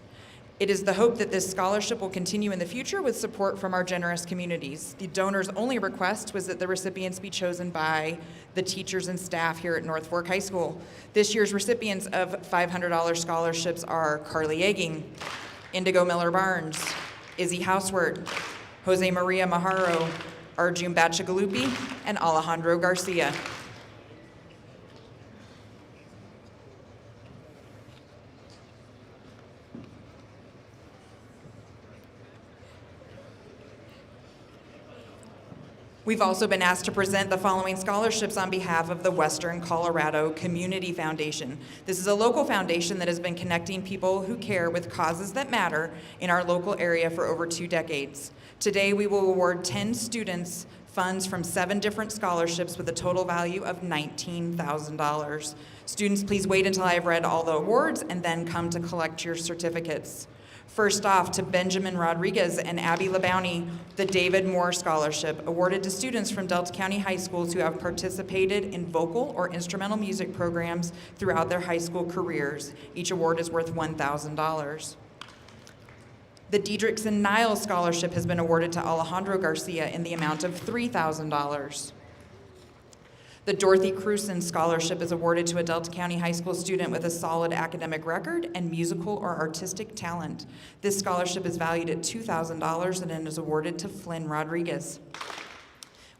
It is the hope that this scholarship will continue in the future with support from our generous communities. The donor's only request was that the recipients be chosen by the teachers and staff here at North Fork High School. This year's recipients of $500 scholarships are Carly Egging, Indigo Miller-Barnes, Izzy Houseward, Jose Maria Majaro, Arjun Batchagalupi, and Alejandro Garcia. We've also been asked to present the following scholarships on behalf of the Western Colorado Community Foundation. This is a local foundation that has been connecting people who care with causes that matter in our local area for over 2 decades. Today, we will award 10 students funds from 7 different scholarships with a total value of $19,000. Students, please wait until I have read all the awards and then come to collect your certificates. First off, to Benjamin Rodriguez and Abby LaBounty, the David Moore Scholarship, awarded to students from Delta County High Schools who have participated in vocal or instrumental music programs throughout their high school careers. Each award is worth $1,000. The Diedrichson Niles Scholarship has been awarded to Alejandro Garcia in the amount of $3,000. The Dorothy Cruson Scholarship is awarded to a Delta County High School student with a solid academic record and musical or artistic talent. This scholarship is valued at $2,000 and it is awarded to Flynn Rodriguez.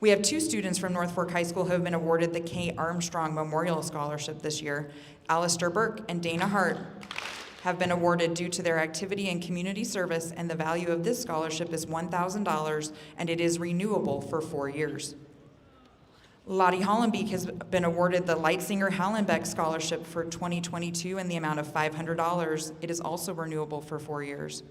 We have 2 students from North Fork High School who have been awarded the Kay Armstrong Memorial Scholarship this year, Alistair Burke and Dana Hart. have been awarded due to their activity and community service, and the value of this scholarship is $1,000, and it is renewable for 4 years. Lottie Hollenbeek has been awarded the Leitsinger Hallenbeck Scholarship for 2022 in the amount of $500. It is also renewable for 4 years.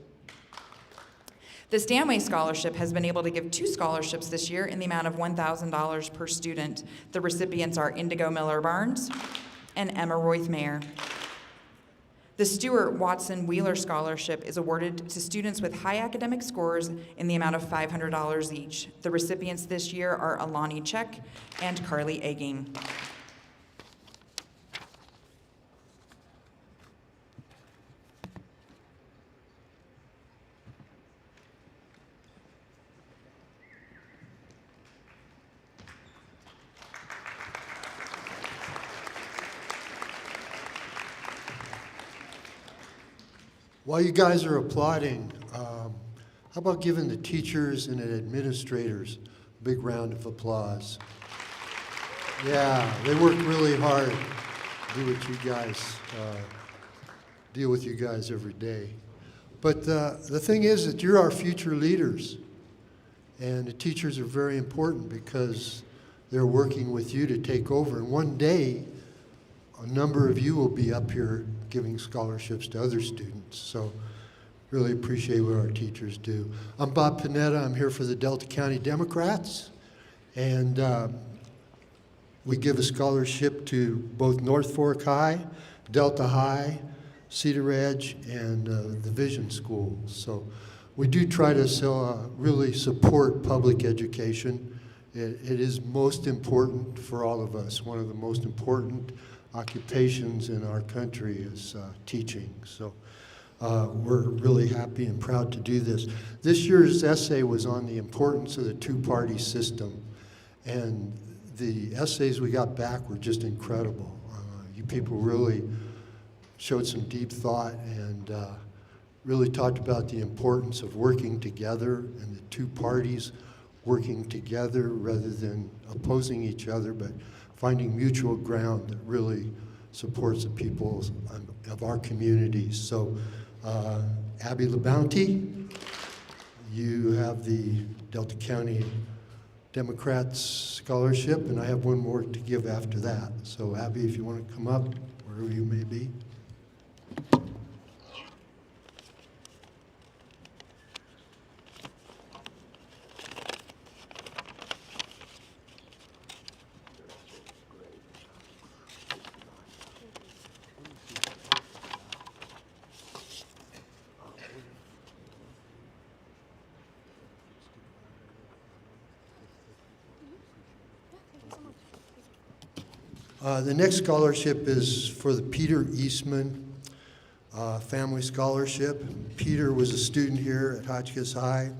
The Stanway Scholarship has been able to give 2 scholarships this year in the amount of $1,000 per student. The recipients are Indigo Miller-Barnes and Emma Royth-Mayer. The Stuart Watson Wheeler Scholarship is awarded to students with high academic scores in the amount of $500 each. The recipients this year are Alani Check and Carly Egging. While you guys are applauding, how about giving the teachers and the administrators a big round of applause? Yeah, they work really hard to do what you guys, deal with you guys every day. But the thing is that you're our future leaders, and the teachers are very important because they're working with you to take over. And one day, a number of you will be up here giving scholarships to other students. So really appreciate what our teachers do. I'm Bob Panetta. I'm here for the Delta County Democrats. And we give a scholarship to both North Fork High, Delta High, Cedar Edge, and the Vision School. So we do try to really support public education. It is most important for all of us. One of the most important occupations in our country is teaching. So we're really happy and proud to do this. This year's essay was on the importance of the two-party system. And the essays we got back were just incredible. You people really showed some deep thought and really talked about the importance of working together and the two parties working together rather than opposing each other, but finding mutual ground that really supports the people of our communities. So Abby LaBounty, you have the Delta County Democrats Scholarship, and I have one more to give after that. So Abby, if you want to come up, wherever you may be. The next scholarship is for the Peter Eastman Family Scholarship. Peter was a student here at Hotchkiss High,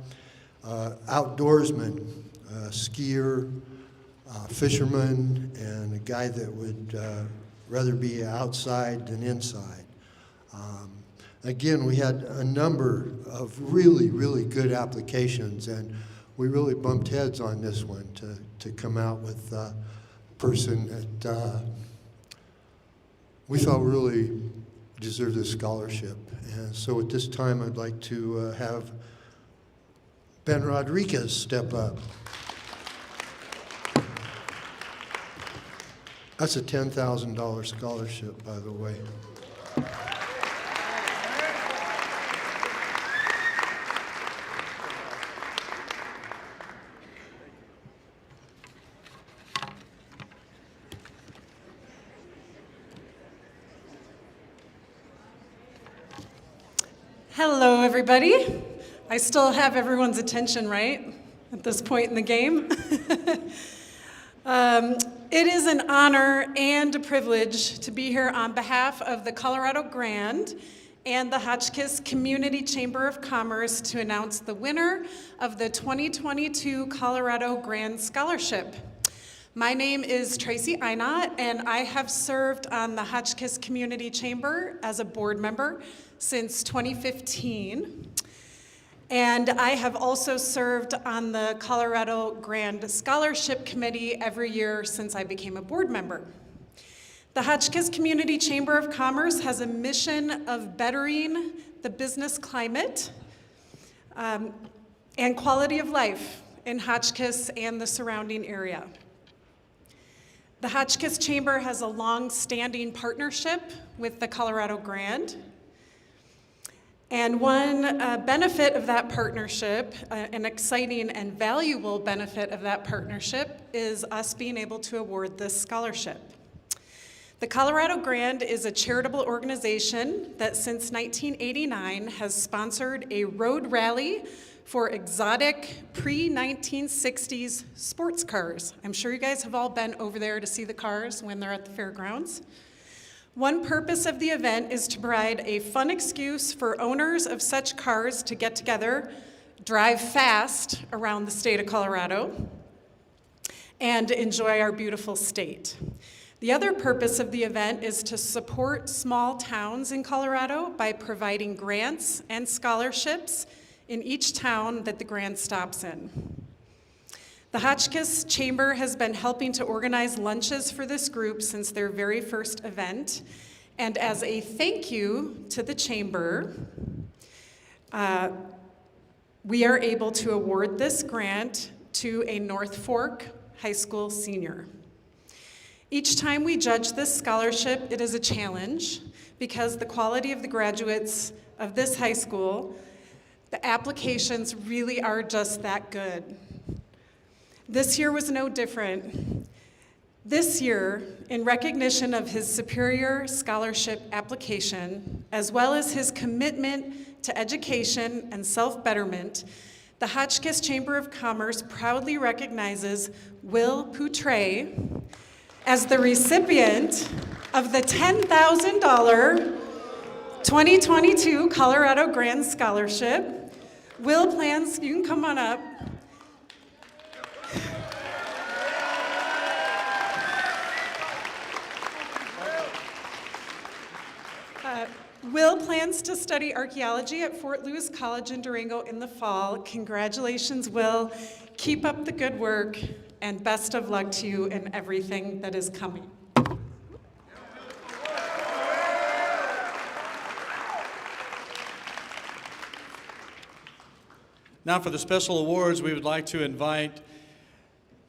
outdoorsman, skier, fisherman, and a guy that would rather be outside than inside. Again, we had a number of really, really good applications, and we really bumped heads on this one to come out with person that we thought really deserved a scholarship. And so at this time, I'd like to have Ben Rodriguez step up. That's a $10,000 scholarship, by the way. Hello, everybody. I still have everyone's attention, right, at this point in the game? It is an honor and a privilege to be here on behalf of the Colorado Grand and the Hotchkiss Community Chamber of Commerce to announce the winner of the 2022 Colorado Grand Scholarship. My name is Tracy Einott, and I have served on the Hotchkiss Community Chamber as a board member since 2015. And I have also served on the Colorado Grand Scholarship Committee every year since I became a board member. The Hotchkiss Community Chamber of Commerce has a mission of bettering the business climate and quality of life in Hotchkiss and the surrounding area. The Hotchkiss Chamber has a long-standing partnership with the Colorado Grand. And one benefit of that partnership, an exciting and valuable benefit of that partnership, is us being able to award this scholarship. The Colorado Grand is a charitable organization that since 1989 has sponsored a road rally for exotic pre-1960s sports cars. I'm sure you guys have all been over there to see the cars when they're at the fairgrounds. One purpose of the event is to provide a fun excuse for owners of such cars to get together, drive fast around the state of Colorado, and enjoy our beautiful state. The other purpose of the event is to support small towns in Colorado by providing grants and scholarships in each town that the Grand stops in. The Hotchkiss Chamber has been helping to organize lunches for this group since their very first event. And as a thank you to the Chamber, we are able to award this grant to a North Fork High School senior. Each time we judge this scholarship, it is a challenge because the quality of the graduates of this high school, the applications really are just that good. This year was no different. This year, in recognition of his superior scholarship application, as well as his commitment to education and self-betterment, the Hotchkiss Chamber of Commerce proudly recognizes Will Poutre as the recipient of the $10,000 2022 Colorado Grand Scholarship. Will plans, you can come on up. Will plans to study archaeology at Fort Lewis College in Durango in the fall. Congratulations, Will. Keep up the good work, and best of luck to you in everything that is coming. Now for the special awards, we would like to invite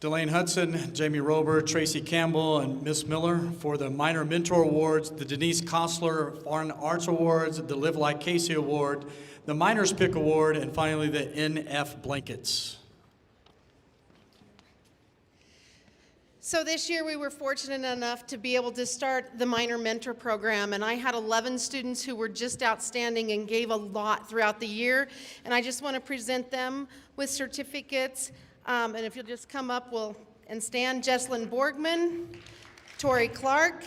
Delane Hudson, Jamie Rober, Tracy Campbell, and Miss Miller for the Minor Mentor Awards, the Denise Kostler Foreign Arts Awards, the Live Like Casey Award, the Miners Pick Award, and finally the NF Blankets. So this year we were fortunate enough to be able to start the Minor Mentor Program, and I had 11 students who were just outstanding and gave a lot throughout the year, and I just want to present them with certificates. And if you'll just come up and stand, Jesslyn Borgman, Tori Clark,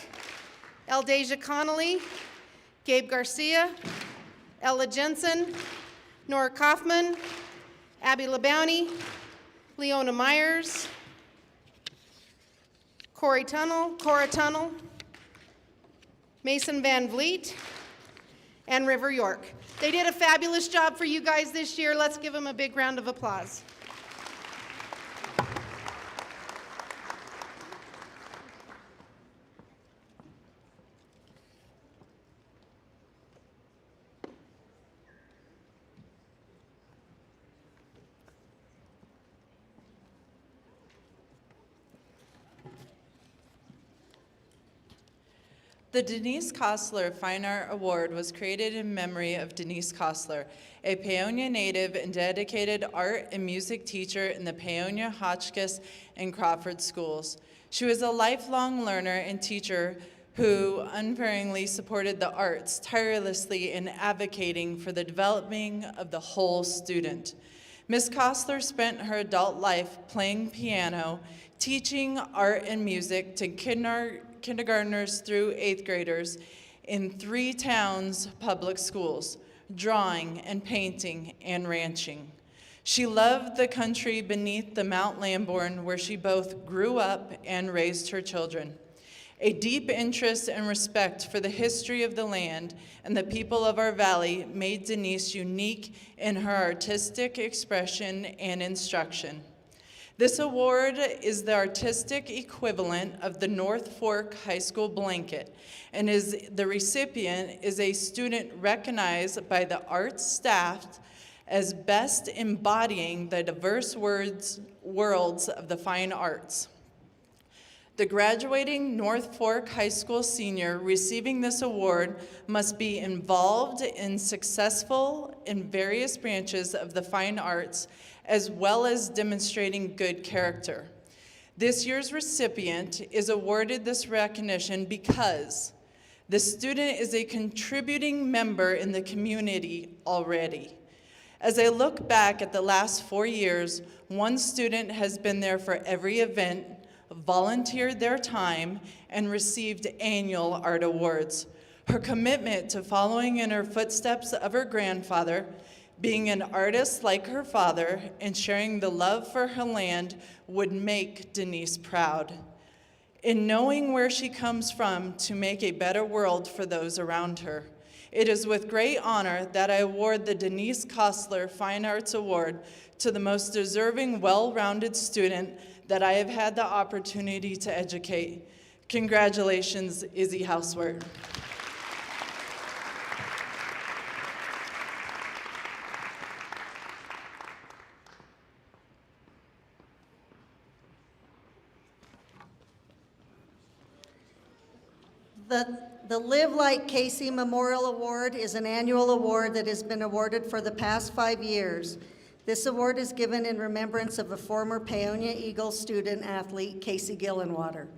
Eldasia Connolly, Gabe Garcia, Ella Jensen, Nora Kaufman, Abby LeBounty, Leona Myers, Cora Tunnel, Mason Van Vliet, and River York. They did a fabulous job for you guys this year. Let's give them a big round of applause. The Denise Kostler Fine Art Award was created in memory of Denise Kostler, a Paonia native and dedicated art and music teacher in the Paonia, Hotchkiss, and Crawford schools. She was a lifelong learner and teacher who unvaryingly supported the arts tirelessly in advocating for the developing of the whole student. Ms. Kostler spent her adult life playing piano, teaching art and music to kindergartners through 8th graders in 3 towns' public schools, drawing and painting and ranching. She loved the country beneath the Mount Lamborn, where she both grew up and raised her children. A deep interest and respect for the history of the land and the people of our valley made Denise unique in her artistic expression and instruction. This award is the artistic equivalent of the North Fork High School blanket, and the recipient is a student recognized by the arts staff as best embodying the diverse worlds of the fine arts. The graduating North Fork High School senior receiving this award must be involved and successful in various branches of the fine arts, as well as demonstrating good character. This year's recipient is awarded this recognition because the student is a contributing member in the community already. As I look back at the last 4 years, one student has been there for every event, volunteered their time, and received annual art awards. Her commitment to following in her footsteps of her grandfather, being an artist like her father, and sharing the love for her land would make Denise proud. In knowing where she comes from to make a better world for those around her, it is with great honor that I award the Denise Kostler Fine Arts Award to the most deserving, well-rounded student that I have had the opportunity to educate. Congratulations, Izzy Houseworth. The Live Like Casey Memorial Award is an annual award that has been awarded for the past 5 years. This award is given in remembrance of a former Paonia Eagles student athlete, Casey Gillenwater.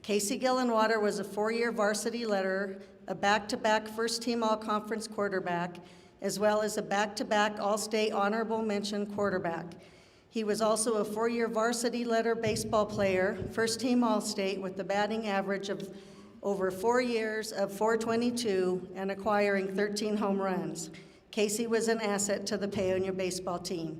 Casey Gillenwater was a 4-year varsity letterer, a back-to-back first-team all-conference quarterback, as well as a back-to-back all-state honorable mention quarterback. He was also a 4-year varsity letter baseball player, first-team all-state with a batting average of over 4 years of .422 and acquiring 13 home runs. Casey was an asset to the Paonia baseball team.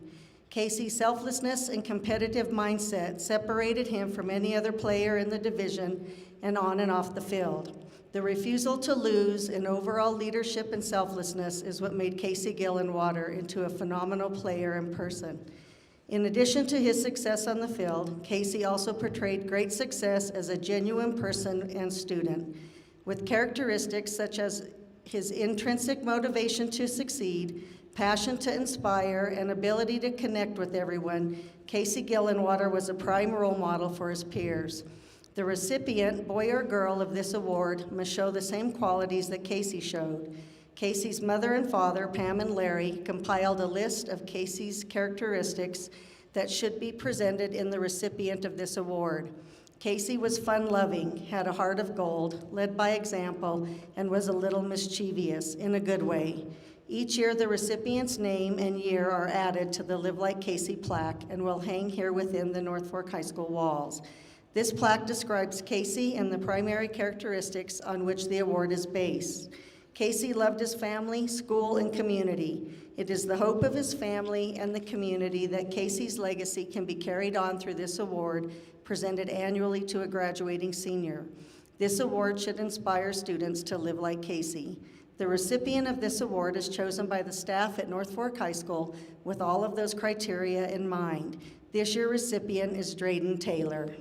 Casey's selflessness and competitive mindset separated him from any other player in the division and on and off the field. The refusal to lose and overall leadership and selflessness is what made Casey Gillenwater into a phenomenal player in person. In addition to his success on the field, Casey also portrayed great success as a genuine person and student, with characteristics such as his intrinsic motivation to succeed, passion to inspire, and ability to connect with everyone. Casey Gillenwater was a prime role model for his peers. The recipient, boy or girl, of this award must show the same qualities that Casey showed. Casey's mother and father, Pam and Larry, compiled a list of Casey's characteristics that should be presented in the recipient of this award. Casey was fun-loving, had a heart of gold, led by example, and was a little mischievous in a good way. Each year, the recipient's name and year are added to the Live Like Casey plaque and will hang here within the North Fork High School walls. This plaque describes Casey and the primary characteristics on which the award is based. Casey loved his family, school, and community. It is the hope of his family and the community that Casey's legacy can be carried on through this award, presented annually to a graduating senior. This award should inspire students to live like Casey. The recipient of this award is chosen by the staff at North Fork High School with all of those criteria in mind. This year's recipient is Drayden Taylor.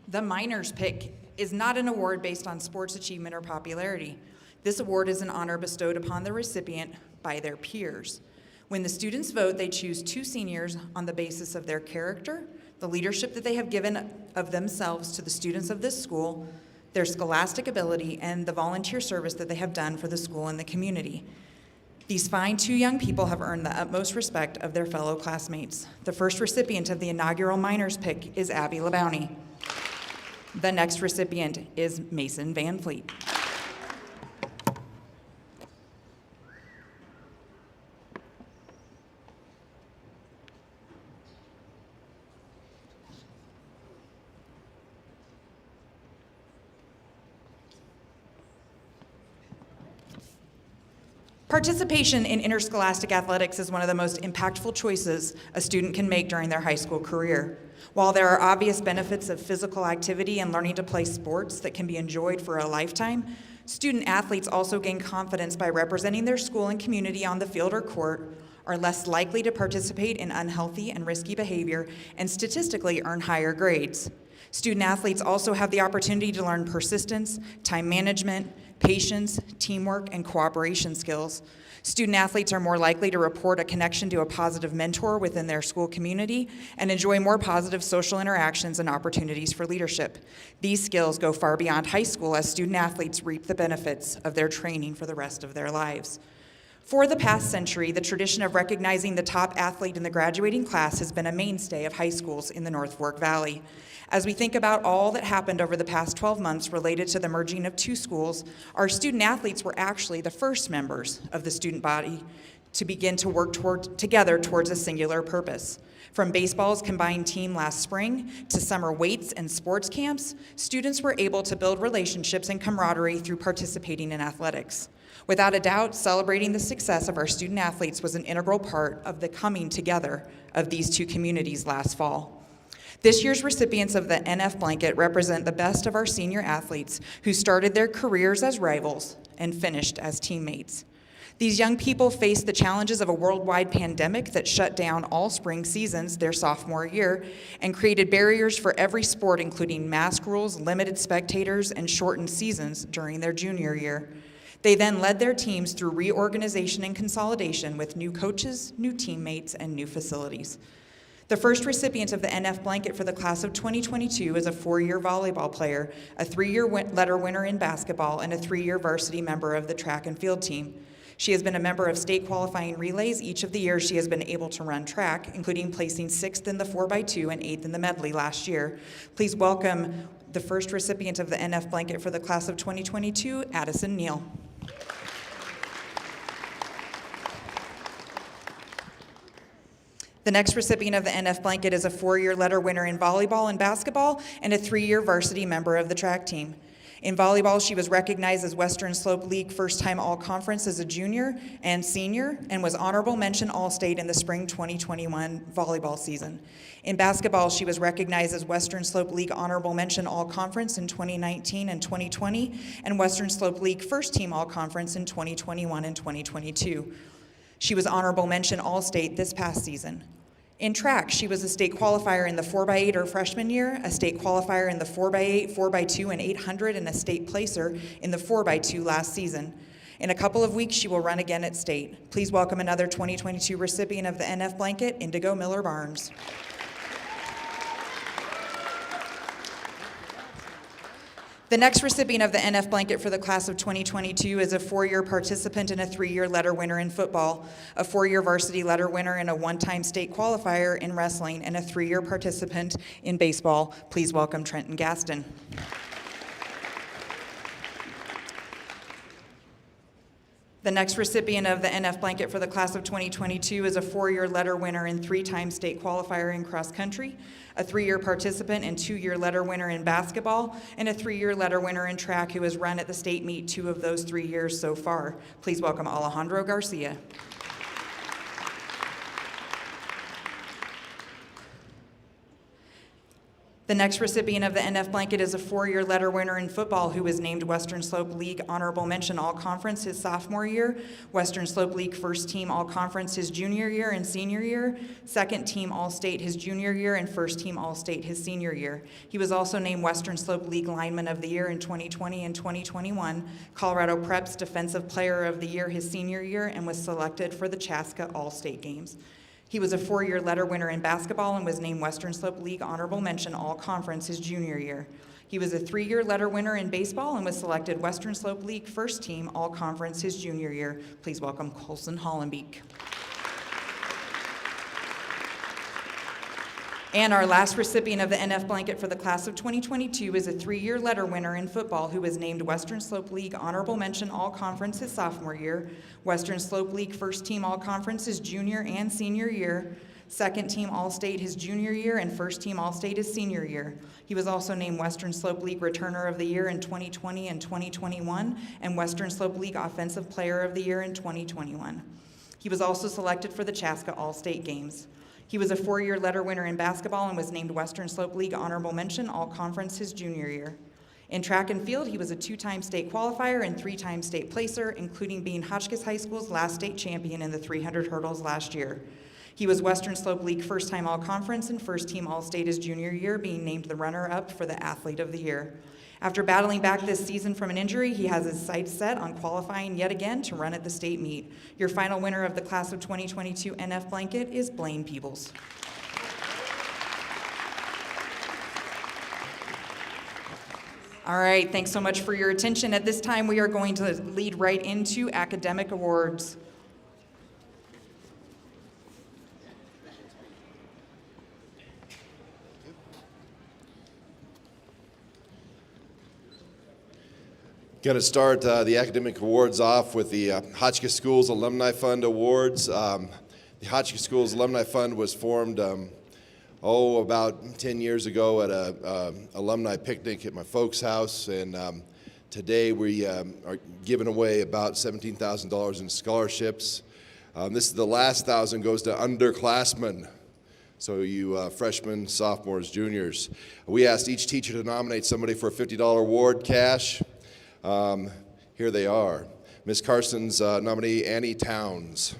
The Miners Pick is not an award based on sports achievement or popularity. This award is an honor bestowed upon the recipient by their peers. When the students vote, they choose 2 seniors on the basis of their character, the leadership that they have given of themselves to the students of this school, their scholastic ability, and the volunteer service that they have done for the school and the community. These fine 2 young people have earned the utmost respect of their fellow classmates. The first recipient of the inaugural Miners Pick is Abby LeBounty. The next recipient is Mason Van Fleet. Participation in interscholastic athletics is one of the most impactful choices a student can make during their high school career. While there are obvious benefits of physical activity and learning to play sports that can be enjoyed for a lifetime, student athletes also gain confidence by representing their school and community on the field or court, are less likely to participate in unhealthy and risky behavior, and statistically earn higher grades. Student athletes also have the opportunity to learn persistence, time management, patience, teamwork, and cooperation skills. Student athletes are more likely to report a connection to a positive mentor within their school community and enjoy more positive social interactions and opportunities for leadership. These skills go far beyond high school as student athletes reap the benefits of their training for the rest of their lives. For the past century, the tradition of recognizing the top athlete in the graduating class has been a mainstay of high schools in the North Fork Valley. As we think about all that happened over the past 12 months related to the merging of two schools, our student athletes were actually the first members of the student body to begin to work together towards a singular purpose. From baseball's combined team last spring to summer weights and sports camps, students were able to build relationships and camaraderie through participating in athletics. Without a doubt, celebrating the success of our student athletes was an integral part of the coming together of these two communities last fall. This year's recipients of the NF Blanket represent the best of our senior athletes who started their careers as rivals and finished as teammates. These young people faced the challenges of a worldwide pandemic that shut down all spring seasons their sophomore year and created barriers for every sport, including mask rules, limited spectators, and shortened seasons during their junior year. They then led their teams through reorganization and consolidation with new coaches, new teammates, and new facilities. The first recipient of the NF Blanket for the class of 2022 is a 4-year volleyball player, a 3-year letter winner in basketball, and a 3-year varsity member of the track and field team. She has been a member of state qualifying relays each of the years she has been able to run track, including placing 6th in the 4x2 and 8th in the medley last year. Please welcome the first recipient of the NF Blanket for the class of 2022, Addison Neal. The next recipient of the NF Blanket is a 4-year letter winner in volleyball and basketball and a 3-year varsity member of the track team. In volleyball, she was recognized as Western Slope League first-time All-Conference as a junior and senior and was honorable mention All-State in the spring 2021 volleyball season. In basketball, she was recognized as Western Slope League honorable mention All-Conference in 2019 and 2020 and Western Slope League first-team All-Conference in 2021 and 2022. She was honorable mention All-State this past season. In track, she was a state qualifier in the 4x8 her freshman year, a state qualifier in the 4x8, 4x2, and 800, and a state placer in the 4x2 last season. In a couple of weeks, she will run again at state. Please welcome another 2022 recipient of the NF Blanket, Indigo Miller-Barnes. The next recipient of the NF Blanket for the class of 2022 is a 4-year participant and a 3-year letter winner in football, a 4-year varsity letter winner and a 1-time state qualifier in wrestling, and a 3-year participant in baseball. Please welcome Trenton Gaston. The next recipient of the NF Blanket for the class of 2022 is a 4-year letter winner and 3-time state qualifier in cross country, a 3-year participant and 2-year letter winner in basketball, and a 3-year letter winner in track who has run at the state meet 2 of those 3 years so far. Please welcome Alejandro Garcia. The next recipient of the NF Blanket is a 4-year letter winner in football who was named Western Slope League Honorable Mention All-Conference his sophomore year, Western Slope League First Team All-Conference his junior year and senior year, Second Team All-State his junior year, and First Team All-State his senior year. He was also named Western Slope League Lineman of the Year in 2020 and 2021, Colorado Prep's Defensive Player of the Year his senior year, and was selected for the Chaska All-State Games. He was a 4-year letter winner in basketball and was named Western Slope League Honorable Mention All-Conference his junior year. He was a 3-year letter winner in baseball and was selected Western Slope League First Team All-Conference his junior year. Please welcome Colson Hollenbeek. And our last recipient of the NF Blanket for the class of 2022 is a 3-year letter winner in football who was named Western Slope League Honorable Mention All-Conference his sophomore year, Western Slope League First Team All-Conference his junior and senior year, Second Team All-State his junior year, and First Team All-State his senior year. He was also named Western Slope League Returner of the Year in 2020 and 2021, and Western Slope League Offensive Player of the Year in 2021. He was also selected for the Chaska All-State Games. He was a 4-year letter winner in basketball and was named Western Slope League Honorable Mention All-Conference his junior year. In track and field, he was a 2-time state qualifier and 3-time state placer, including being Hotchkiss High School's last state champion in the 300 hurdles last year. He was Western Slope League first-time All-Conference and first-team All-State his junior year, being named the runner-up for the Athlete of the Year. After battling back this season from an injury, he has his sights set on qualifying yet again to run at the state meet. Your final winner of the class of 2022 NF blanket is Blaine Peebles. All right, thanks so much for your attention. At this time, we are going to lead right into academic awards. Going to start the academic awards off with the Hotchkiss Schools Alumni Fund Awards. The Hotchkiss Schools Alumni Fund was formed, about 10 years ago at a alumni picnic at my folks' house, and today we are giving away about $17,000 in scholarships. This is the last $1,000 goes to underclassmen. So you freshmen, sophomores, juniors. We asked each teacher to nominate somebody for a $50 award cash. Here they are. Ms. Carson's nominee, Annie Towns.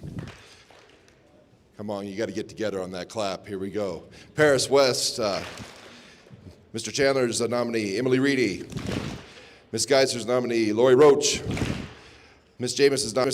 Come on, you got to get together on that clap. Here we go. Paris West. Mr. Chandler's nominee, Emily Reedy. Ms. Geiser's nominee, Lori Roach. Ms. James's nominee.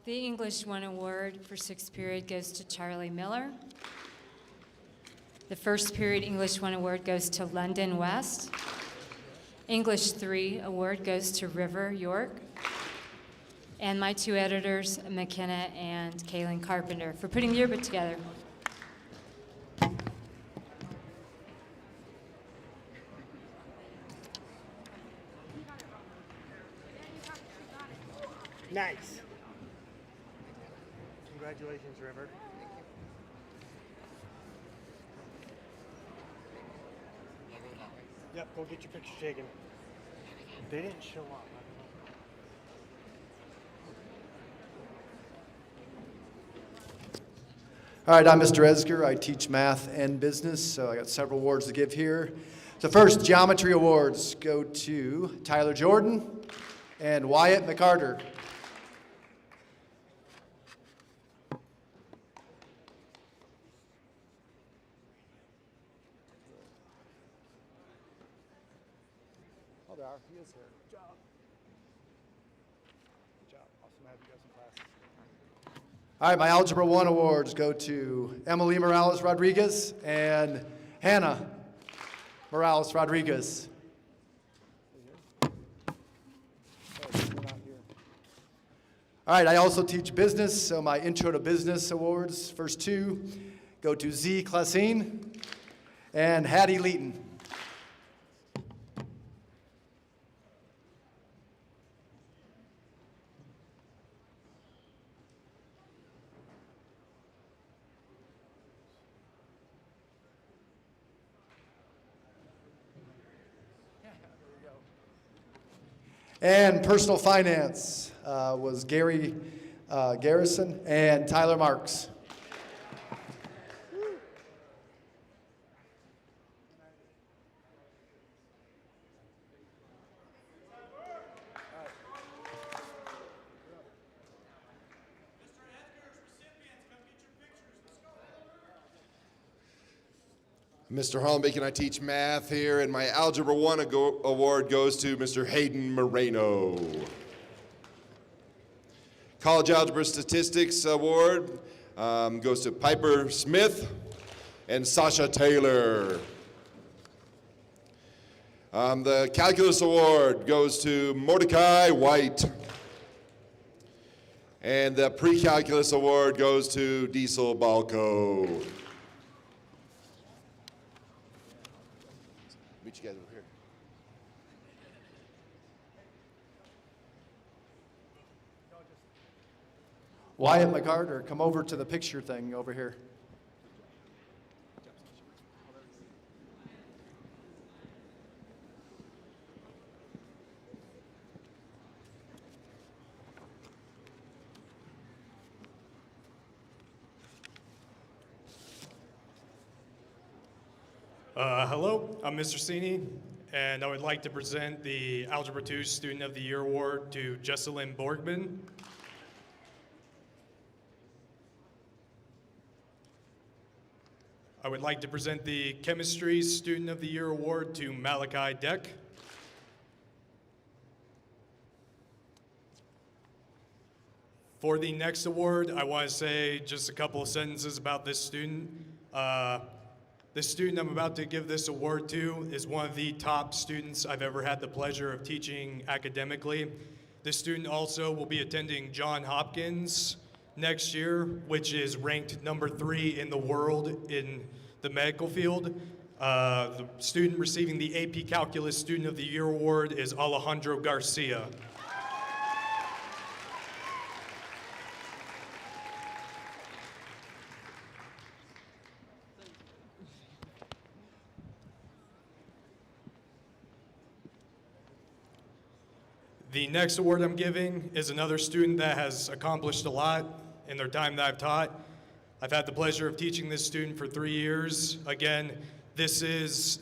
The English 1 award for 6th period goes to Charlie Miller. The 1st period English 1 award goes to London West. English 3 award goes to River York. And my 2 editors, McKenna and Kaylin Carpenter, for putting the yearbook together. Nice. Congratulations, River. Yep, go get your picture taken. They didn't show up. All right, I'm Mr. Esger. I teach math and business, so I got several awards to give here. The first geometry awards go to Tyler Jordan and Wyatt McCarter. Oh, there are. He is here. Good job. Good job. Awesome to have you guys in class. All right, my Algebra 1 awards go to Emily Morales Rodriguez and Hannah Morales Rodriguez. All right, I also teach business, so my Intro to Business awards, first two, go to Z. Classine and Hattie Leeton. And personal finance was Gary Garrison and Tyler Marks. Mr. Hollenbeek, I teach math here, and my Algebra 1 award goes to Mr. Hayden Moreno. College Algebra Statistics Award goes to Piper Smith and Sasha Taylor. The Calculus Award goes to Mordecai White. And the Pre-Calculus Award goes to Diesel Balco. Meet you guys over here. Wyatt McCarter, come over to the picture thing over here. Hello, I'm Mr. Sini, and I would like to present the Algebra 2 Student of the Year Award to Jesselyn Borgman. I would like to present the Chemistry Student of the Year Award to Malachi Deck. For the next award, I want to say just a couple of sentences about this student. The student I'm about to give this award to is one of the top students I've ever had the pleasure of teaching academically. This student also will be attending Johns Hopkins next year, which is ranked number 3 in the world in the medical field. The student receiving the AP Calculus Student of the Year Award is Alejandro Garcia. The next award I'm giving is another student that has accomplished a lot in their time that I've taught. I've had the pleasure of teaching this student for 3 years. Again, this is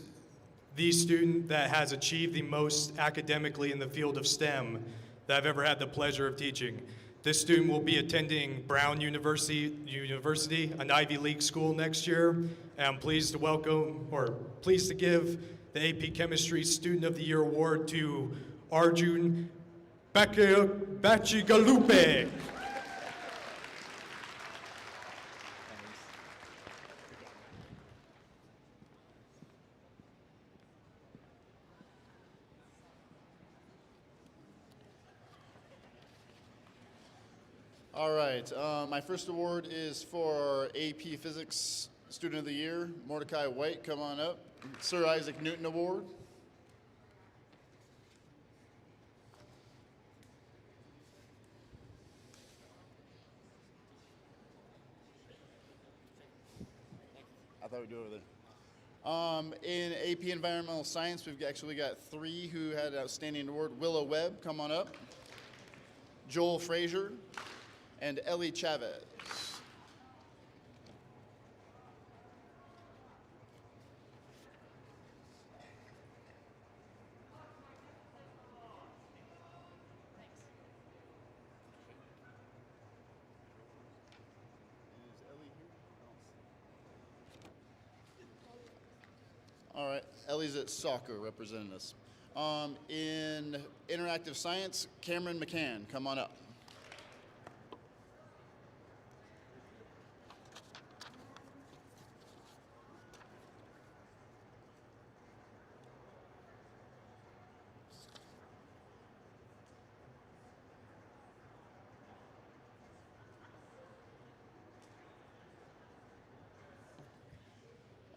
the student that has achieved the most academically in the field of STEM that I've ever had the pleasure of teaching. This student will be attending Brown University, an Ivy League school next year, and I'm pleased to give the AP Chemistry Student of the Year Award to Arjun Bachigalupe. All right, my first award is for AP Physics Student of the Year, Mordecai White, come on up. Sir Isaac Newton Award. I thought we'd do it over there. In AP Environmental Science, we've actually got 3 who had an outstanding award. Willow Webb, come on up. Joel Frazier, and Ellie Chavez. All right, Ellie's at soccer representing us. In interactive science, Cameron McCann, come on up.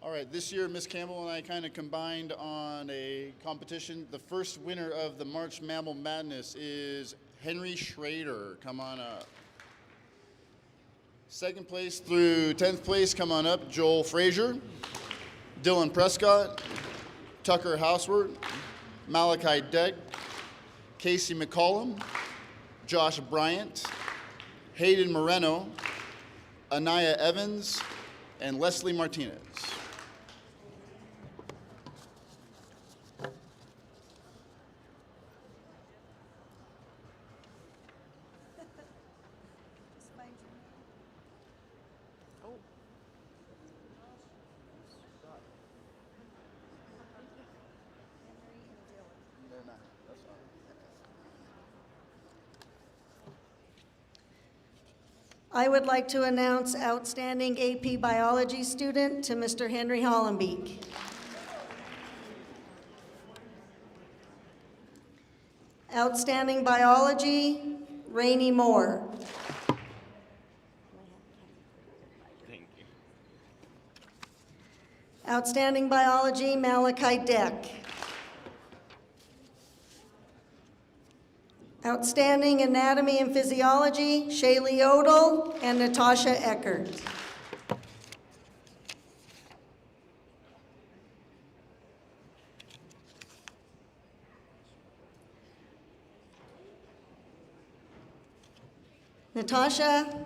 All right, this year Miss Campbell and I kind of combined on a competition. The first winner of the March Mammal Madness is Henry Schrader. Come on up. Second place through 10th place, come on up. Joel Frazier, Dylan Prescott, Tucker Houseward, Malachi Deck, Casey McCollum, Josh Bryant, Hayden Moreno, Anaya Evans, and Leslie Martinez. I would like to announce outstanding AP Biology student to Mr. Henry Hollenbeek. Outstanding Biology, Rainey Moore. Thank you. Outstanding Biology, Malachi Deck. Outstanding Anatomy and Physiology, Shaylee Odell and Natasha Eckert. Natasha.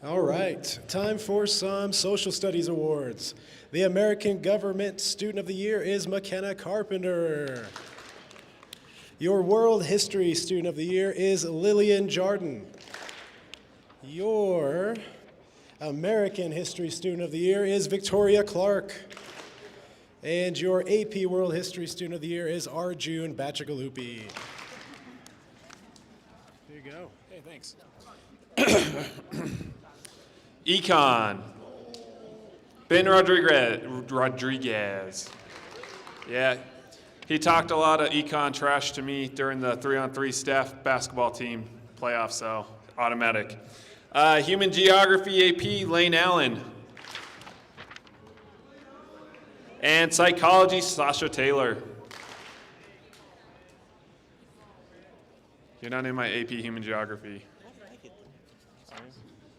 All right, time for some social studies awards. The American Government Student of the Year is McKenna Carpenter. Your World History Student of the Year is Lillian Jardin. Your American History Student of the Year is Victoria Clark. And your AP World History Student of the Year is Arjun Bachagalupi. There you go. Hey, thanks. Econ. Ben Rodriguez. Yeah, he talked a lot of econ trash to me during the 3-on-3 staff basketball team playoff, so automatic. Human Geography AP, Lane Allen. And Psychology, Sasha Taylor. You're not in my AP Human Geography.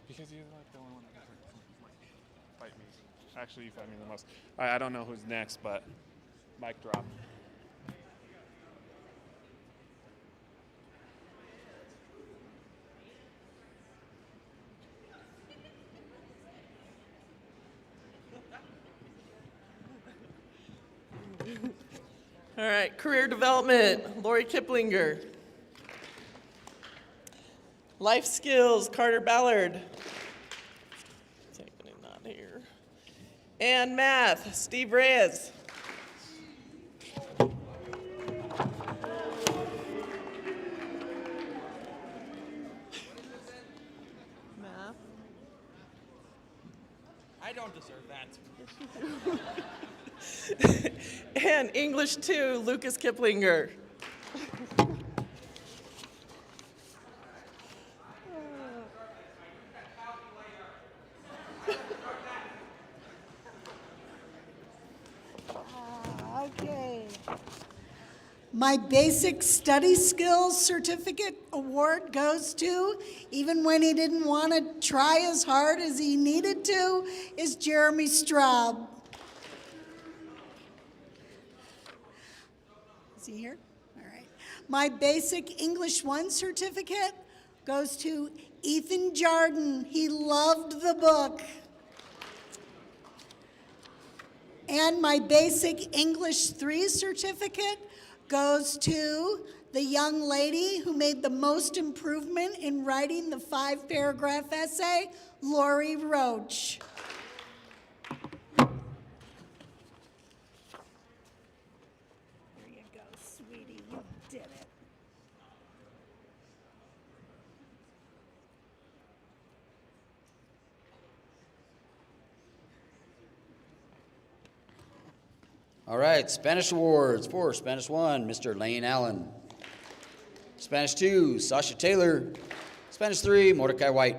Because you're like the only one that ever fight me. Actually, you fight me the most. All right, I don't know who's next, but mic drop. All right, career development, Lori Kiplinger. Life skills, Carter Ballard. Taking it not here. And math, Steve Reyes. Math. I don't deserve that. And English 2, Lucas Kiplinger. Okay. My Basic Study Skills Certificate Award goes to, even when he didn't want to try as hard as he needed to, is Jeremy Straub. Is he here? All right. My Basic English 1 certificate goes to Ethan Jardin. He loved the book. And my Basic English 3 certificate goes to the young lady who made the most improvement in writing the 5-paragraph essay, Lori Roach. There you go, sweetie, you did it. All right, Spanish awards. For Spanish 1, Mr. Lane Allen. Spanish 2, Sasha Taylor. Spanish 3, Mordecai White.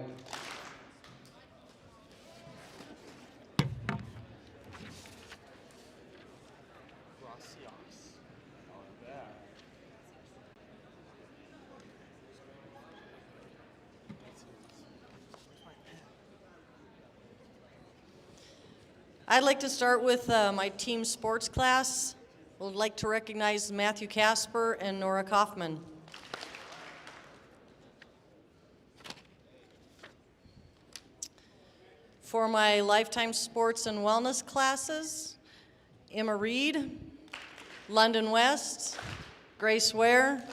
I'd like to start with my team sports class. I would like to recognize Matthew Casper and Nora Kaufman. For my lifetime sports and wellness classes, Emma Reed, London West, Grace Ware,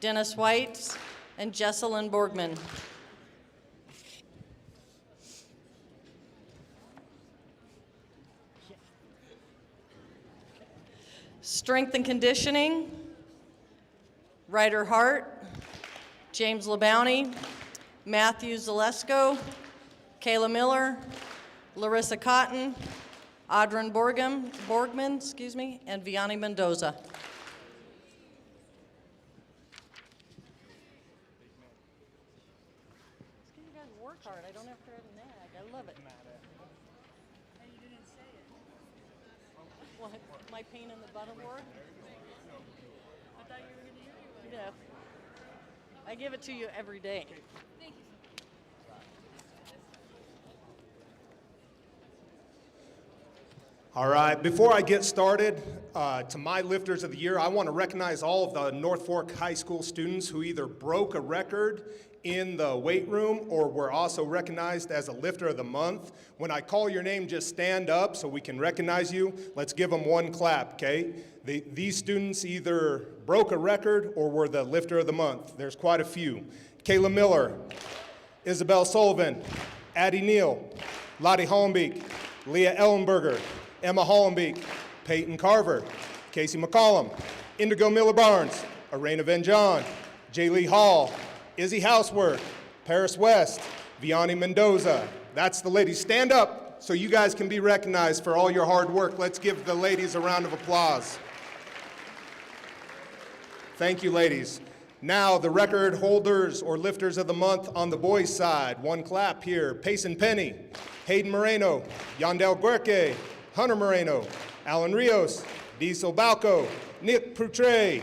Dennis White, and Jesselyn Borgman. Strength and conditioning, Ryder Hart, James LeBounty, Matthew Zalesko, Kayla Miller, Larissa Cotton, Audrin Borgman, and Vianney Mendoza. You guys work hard. I don't have to nag. I love it. And you didn't say it. What? My pain in the butt award? I thought you were going to hear it. Yeah. I give it to you every day. Thank you. All right, before I get started, to my Lifters of the Year, I want to recognize all of the North Fork High School students who either broke a record in the weight room or were also recognized as a Lifter of the Month. When I call your name, just stand up so we can recognize you. Let's give them one clap, okay? These students either broke a record or were the Lifter of the Month. There's quite a few. Kayla Miller, Isabel Sullivan, Addie Neal, Lottie Holmbeek, Leah Ellenberger, Emma Hollenbeek, Peyton Carver, Casey McCollum, Indigo Miller-Barnes, Arena Van John, Jaylee Hall, Izzy Houseworth, Paris West, Vianney Mendoza. That's the ladies. Stand up so you guys can be recognized for all your hard work. Let's give the ladies a round of applause. Thank you, ladies. Now, the record holders or Lifters of the Month on the boys' side. One clap here. Payson Penny, Hayden Moreno, Yandel Guerque, Hunter Moreno, Alan Rios, Diesel Balco, Nick Poutre,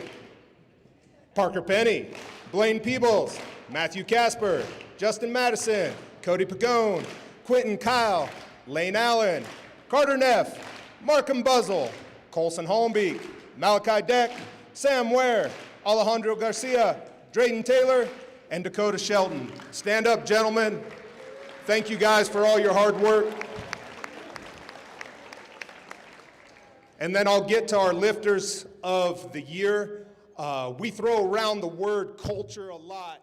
Parker Penny, Blaine Peebles, Matthew Casper, Justin Madison, Cody Pagone, Quentin Kyle, Lane Allen, Carter Neff, Markham Buzzle, Colson Holmbeek, Malachi Deck, Sam Ware, Alejandro Garcia, Drayden Taylor, and Dakota Shelton. Stand up, gentlemen. Thank you guys for all your hard work. And then I'll get to our Lifters of the Year. We throw around the word culture a lot,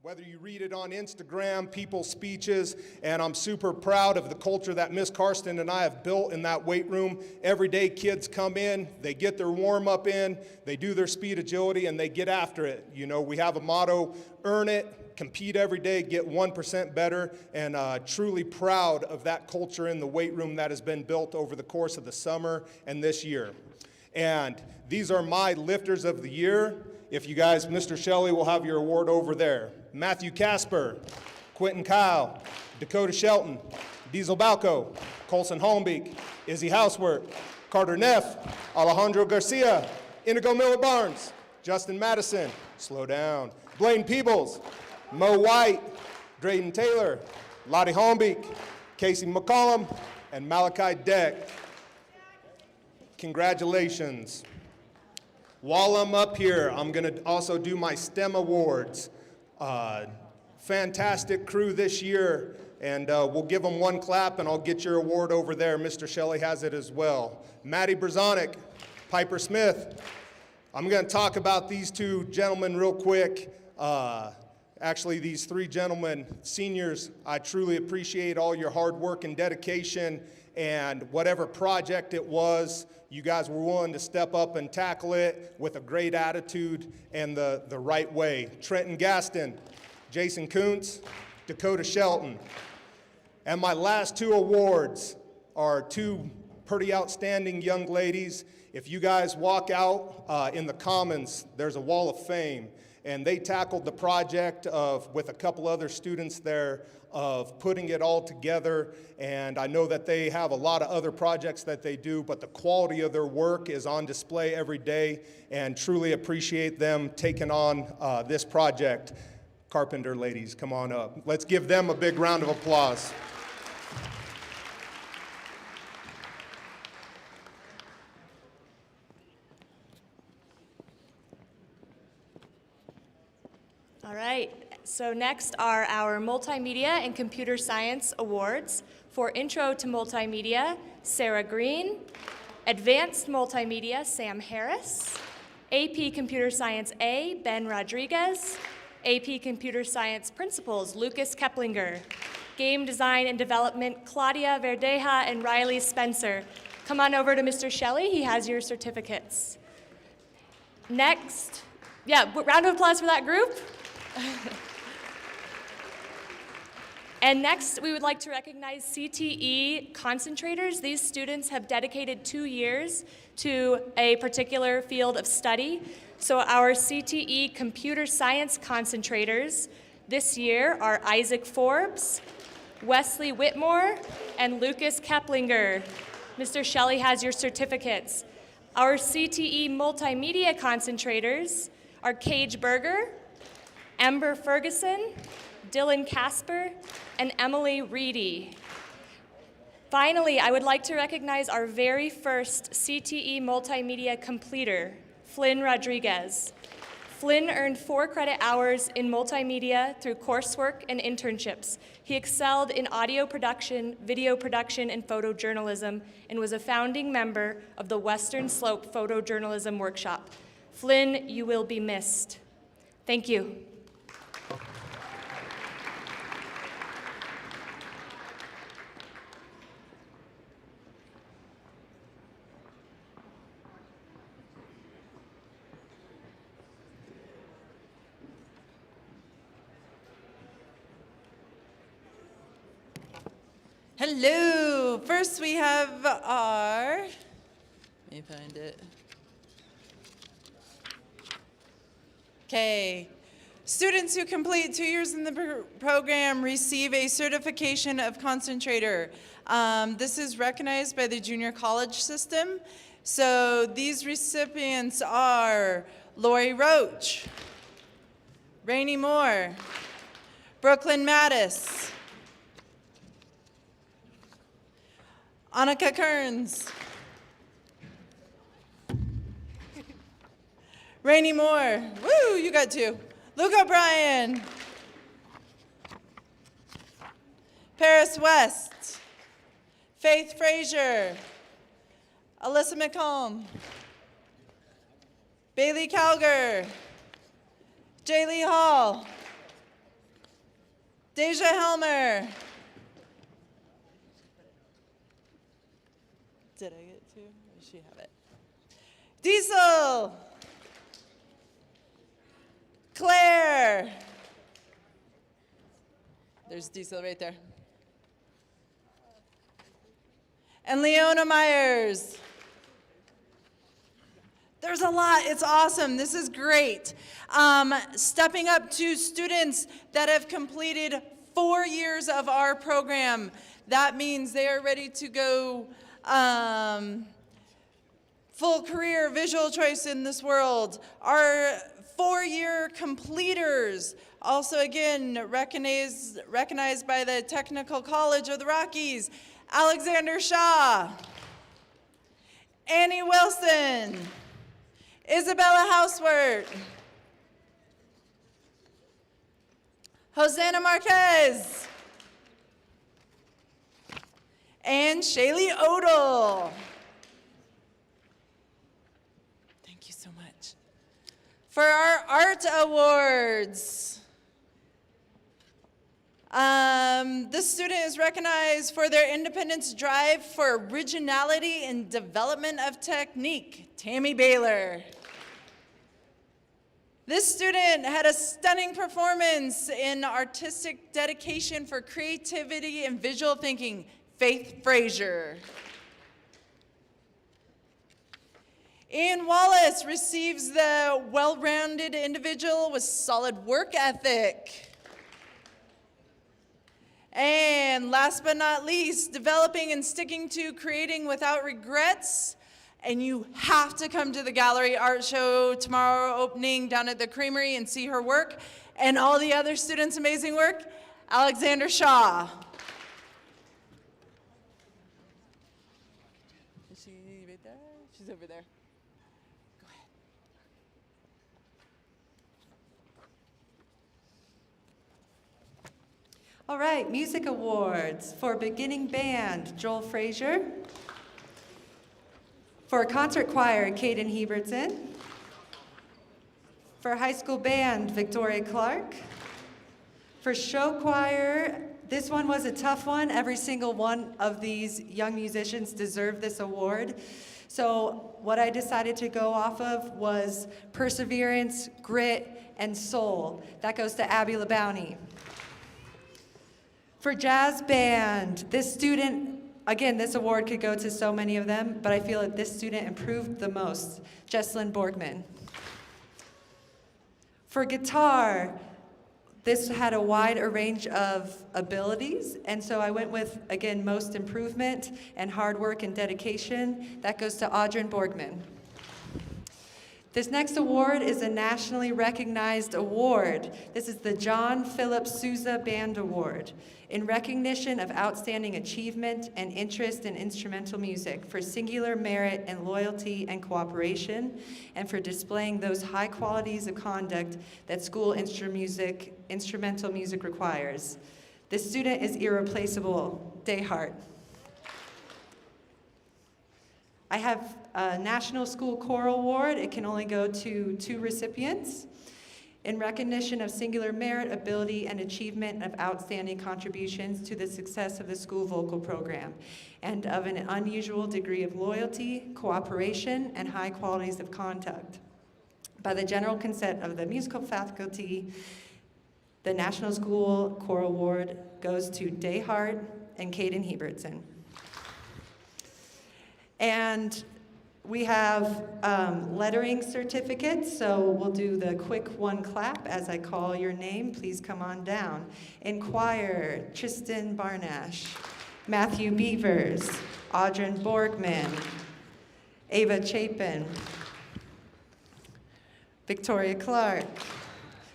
whether you read it on Instagram, people's speeches, and I'm super proud of the culture that Miss Karsten and I have built in that weight room. Every day kids come in, they get their warm-up in, they do their speed agility, and they get after it. You know, we have a motto, earn it, compete every day, get 1% better, and truly proud of that culture in the weight room that has been built over the course of the summer and this year. And these are my Lifters of the Year. If you guys, Mr. Shelley will have your award over there. Matthew Casper, Quentin Kyle, Dakota Shelton, Diesel Balco, Colson Holmbeek, Izzy Houseworth, Carter Neff, Alejandro Garcia, Inigo Miller Barnes, Justin Madison, slow down, Blaine Peebles, Mo White, Drayden Taylor, Lottie Holmbeek, Casey McCollum, and Malachi Deck. Congratulations. While I'm up here, I'm going to also do my STEM awards. Fantastic crew this year, and we'll give them one clap, and I'll get your award over there. Mr. Shelley has it as well. Maddie Brzonik, Piper Smith. I'm going to talk about these two gentlemen real quick. Actually, these three gentlemen, seniors, I truly appreciate all your hard work and dedication, and whatever project it was, you guys were willing to step up and tackle it with a great attitude and the right way. Trenton Gaston, Jason Kuntz, Dakota Shelton. And my last two awards are two pretty outstanding young ladies. If you guys walk out in the Commons, there's a wall of fame. And they tackled the project with a couple other students there, of putting it all together. And I know that they have a lot of other projects that they do, but the quality of their work is on display every day, and truly appreciate them taking on this project. Carpenter ladies, come on up. Let's give them a big round of applause. All right, so next are our Multimedia and Computer Science Awards. For Intro to Multimedia, Sarah Green. Advanced Multimedia, Sam Harris. AP Computer Science A, Ben Rodriguez. AP Computer Science Principals, Lucas Keplinger. Game Design and Development, Claudia Verdeja and Riley Spencer. Come on over to Mr. Shelley, he has your certificates. Next, round of applause for that group. And next, we would like to recognize CTE concentrators. These students have dedicated 2 years to a particular field of study. So our CTE computer science concentrators this year are Isaac Forbes, Wesley Whitmore, and Lucas Keplinger. Mr. Shelley has your certificates. Our CTE multimedia concentrators are Cage Berger, Ember Ferguson, Dylan Casper, and Emily Reedy. Finally, I would like to recognize our very first CTE multimedia completer, Flynn Rodriguez. Flynn earned 4 credit hours in multimedia through coursework and internships. He excelled in audio production, video production, and photojournalism, and was a founding member of the Western Slope Photojournalism Workshop. Flynn, you will be missed. Thank you. Hello. First we have our, let me find it. Okay. Students who complete 2 years in the program receive a certification of concentrator. This is recognized by the junior college system. So these recipients are Lori Roach, Rainey Moore, Brooklyn Mattis, Annika Kearns, Rainey Moore, woo, you got 2. Luke O'Brien, Paris West, Faith Frazier, Alyssa McComb, Bailey Calger, Jaylee Hall, Deja Helmer. Did I get 2? Or does she have it? Diesel, Claire. There's Diesel right there. And Leona Myers. There's a lot. It's awesome. This is great. Stepping up to students that have completed 4 years of our program. That means they are ready to go full career visual choice in this world. Our 4-year completers, also again recognized by the Technical College of the Rockies, Alexander Shaw, Annie Wilson, Isabella Housewort, Hosanna Marquez, and Shaylee Odell. Thank you so much. For our art awards, this student is recognized for their independence drive for originality and development of technique, Tammy Baylor. This student had a stunning performance in artistic dedication for creativity and visual thinking, Faith Frazier. Ian Wallace receives the well-rounded individual with solid work ethic. And last but not least, developing and sticking to creating without regrets. And you have to come to the gallery art show tomorrow opening down at the Creamery and see her work and all the other students' amazing work. Alexander Shaw. Is she right there? She's over there. Go ahead. All right, music awards for beginning band, Joel Frazier. For concert choir, Caden Hebertson. For high school band, Victoria Clark. For show choir, this one was a tough one. Every single one of these young musicians deserved this award. So what I decided to go off of was perseverance, grit, and soul. That goes to Abby LeBounty. For jazz band, this student, again, this award could go to so many of them, but I feel that this student improved the most, Jesslyn Borgman. For guitar, this had a wide range of abilities, and so I went with, again, most improvement and hard work and dedication. That goes to Audryn Borgman. This next award is a nationally recognized award. This is the John Philip Sousa Band Award in recognition of outstanding achievement and interest in instrumental music for singular merit and loyalty and cooperation, and for displaying those high qualities of conduct that school instrumental music requires. This student is irreplaceable, Dayhart. I have a National School Choral Award. It can only go to 2 recipients in recognition of singular merit, ability, and achievement of outstanding contributions to the success of the school vocal program, and of an unusual degree of loyalty, cooperation, and high qualities of conduct. By the general consent of the musical faculty, the National School Choral Award goes to Dayhart and Caden Hebertson. And we have lettering certificates, so we'll do the quick one clap as I call your name. Please come on down. In choir, Tristan Barnash, Matthew Beavers, Audryn Borgman, Ava Chapin, Victoria Clark,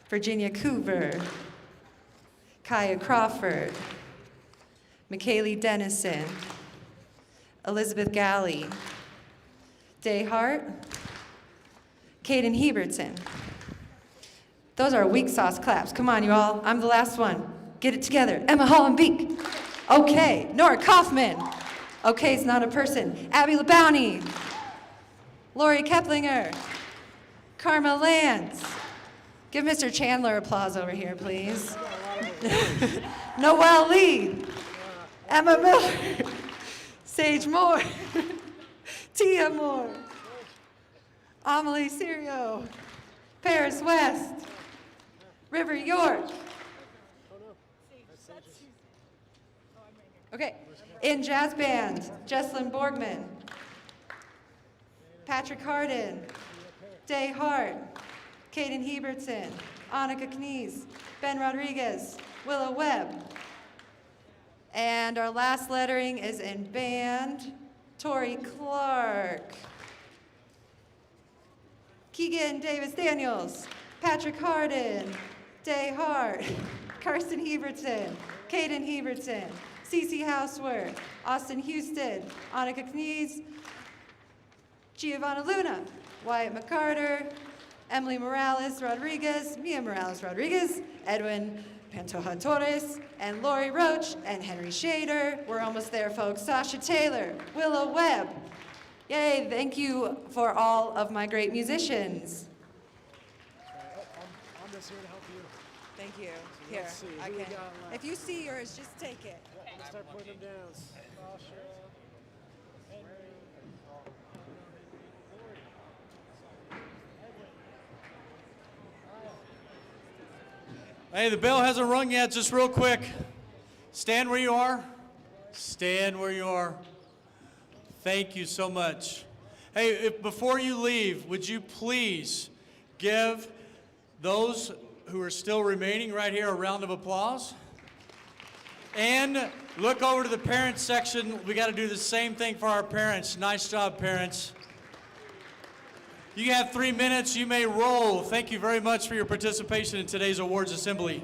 Virginia Coover, Kaya Crawford, McKaylee Dennison, Elizabeth Galley, Dayhart, Caden Hebertson. Those are weak sauce claps. Come on, you all. I'm the last one. Get it together. Emma Hollenbeek. Okay. Nora Kaufman. Okay, it's not a person. Abby LeBounty. Lori Keplinger. Karma Lance. Give Mr. Chandler applause over here, please. Noelle Lee. Emma Miller. Sage Moore, Tia Moore, Amelie Serio, Paris West, River York. Okay, in jazz band, Jesslyn Borgman, Patrick Harden, Day Hart, Caden Hebertson, Annika Knees, Ben Rodriguez, Willow Webb. And our last lettering is in band, Tori Clark. Keegan Davis Daniels, Patrick Harden, Day Hart, Carson Heberton, Caden Heberton, Cece Houseworth, Austin Houston, Annika Knees, Giovanna Luna, Wyatt McCarter, Emily Morales Rodriguez, Mia Morales Rodriguez, Edwin Pantoja Torres, and Lori Roach, and Henry Shader. We're almost there, folks. Sasha Taylor, Willow Webb. Yay, thank you for all of my great musicians. I'm just here to help you. Thank you. So let's see, who we got left? If you see yours, just take it. I'm gonna start putting them down. Sasha, Henry, Hey, the bell hasn't rung yet, just real quick. Stand where you are. Stand where you are. Thank you so much. Hey, before you leave, would you please give those who are still remaining right here a round of applause? And look over to the parents section. We got to do the same thing for our parents. Nice job, parents. You have 3 minutes. You may roll. Thank you very much for your participation in today's awards assembly.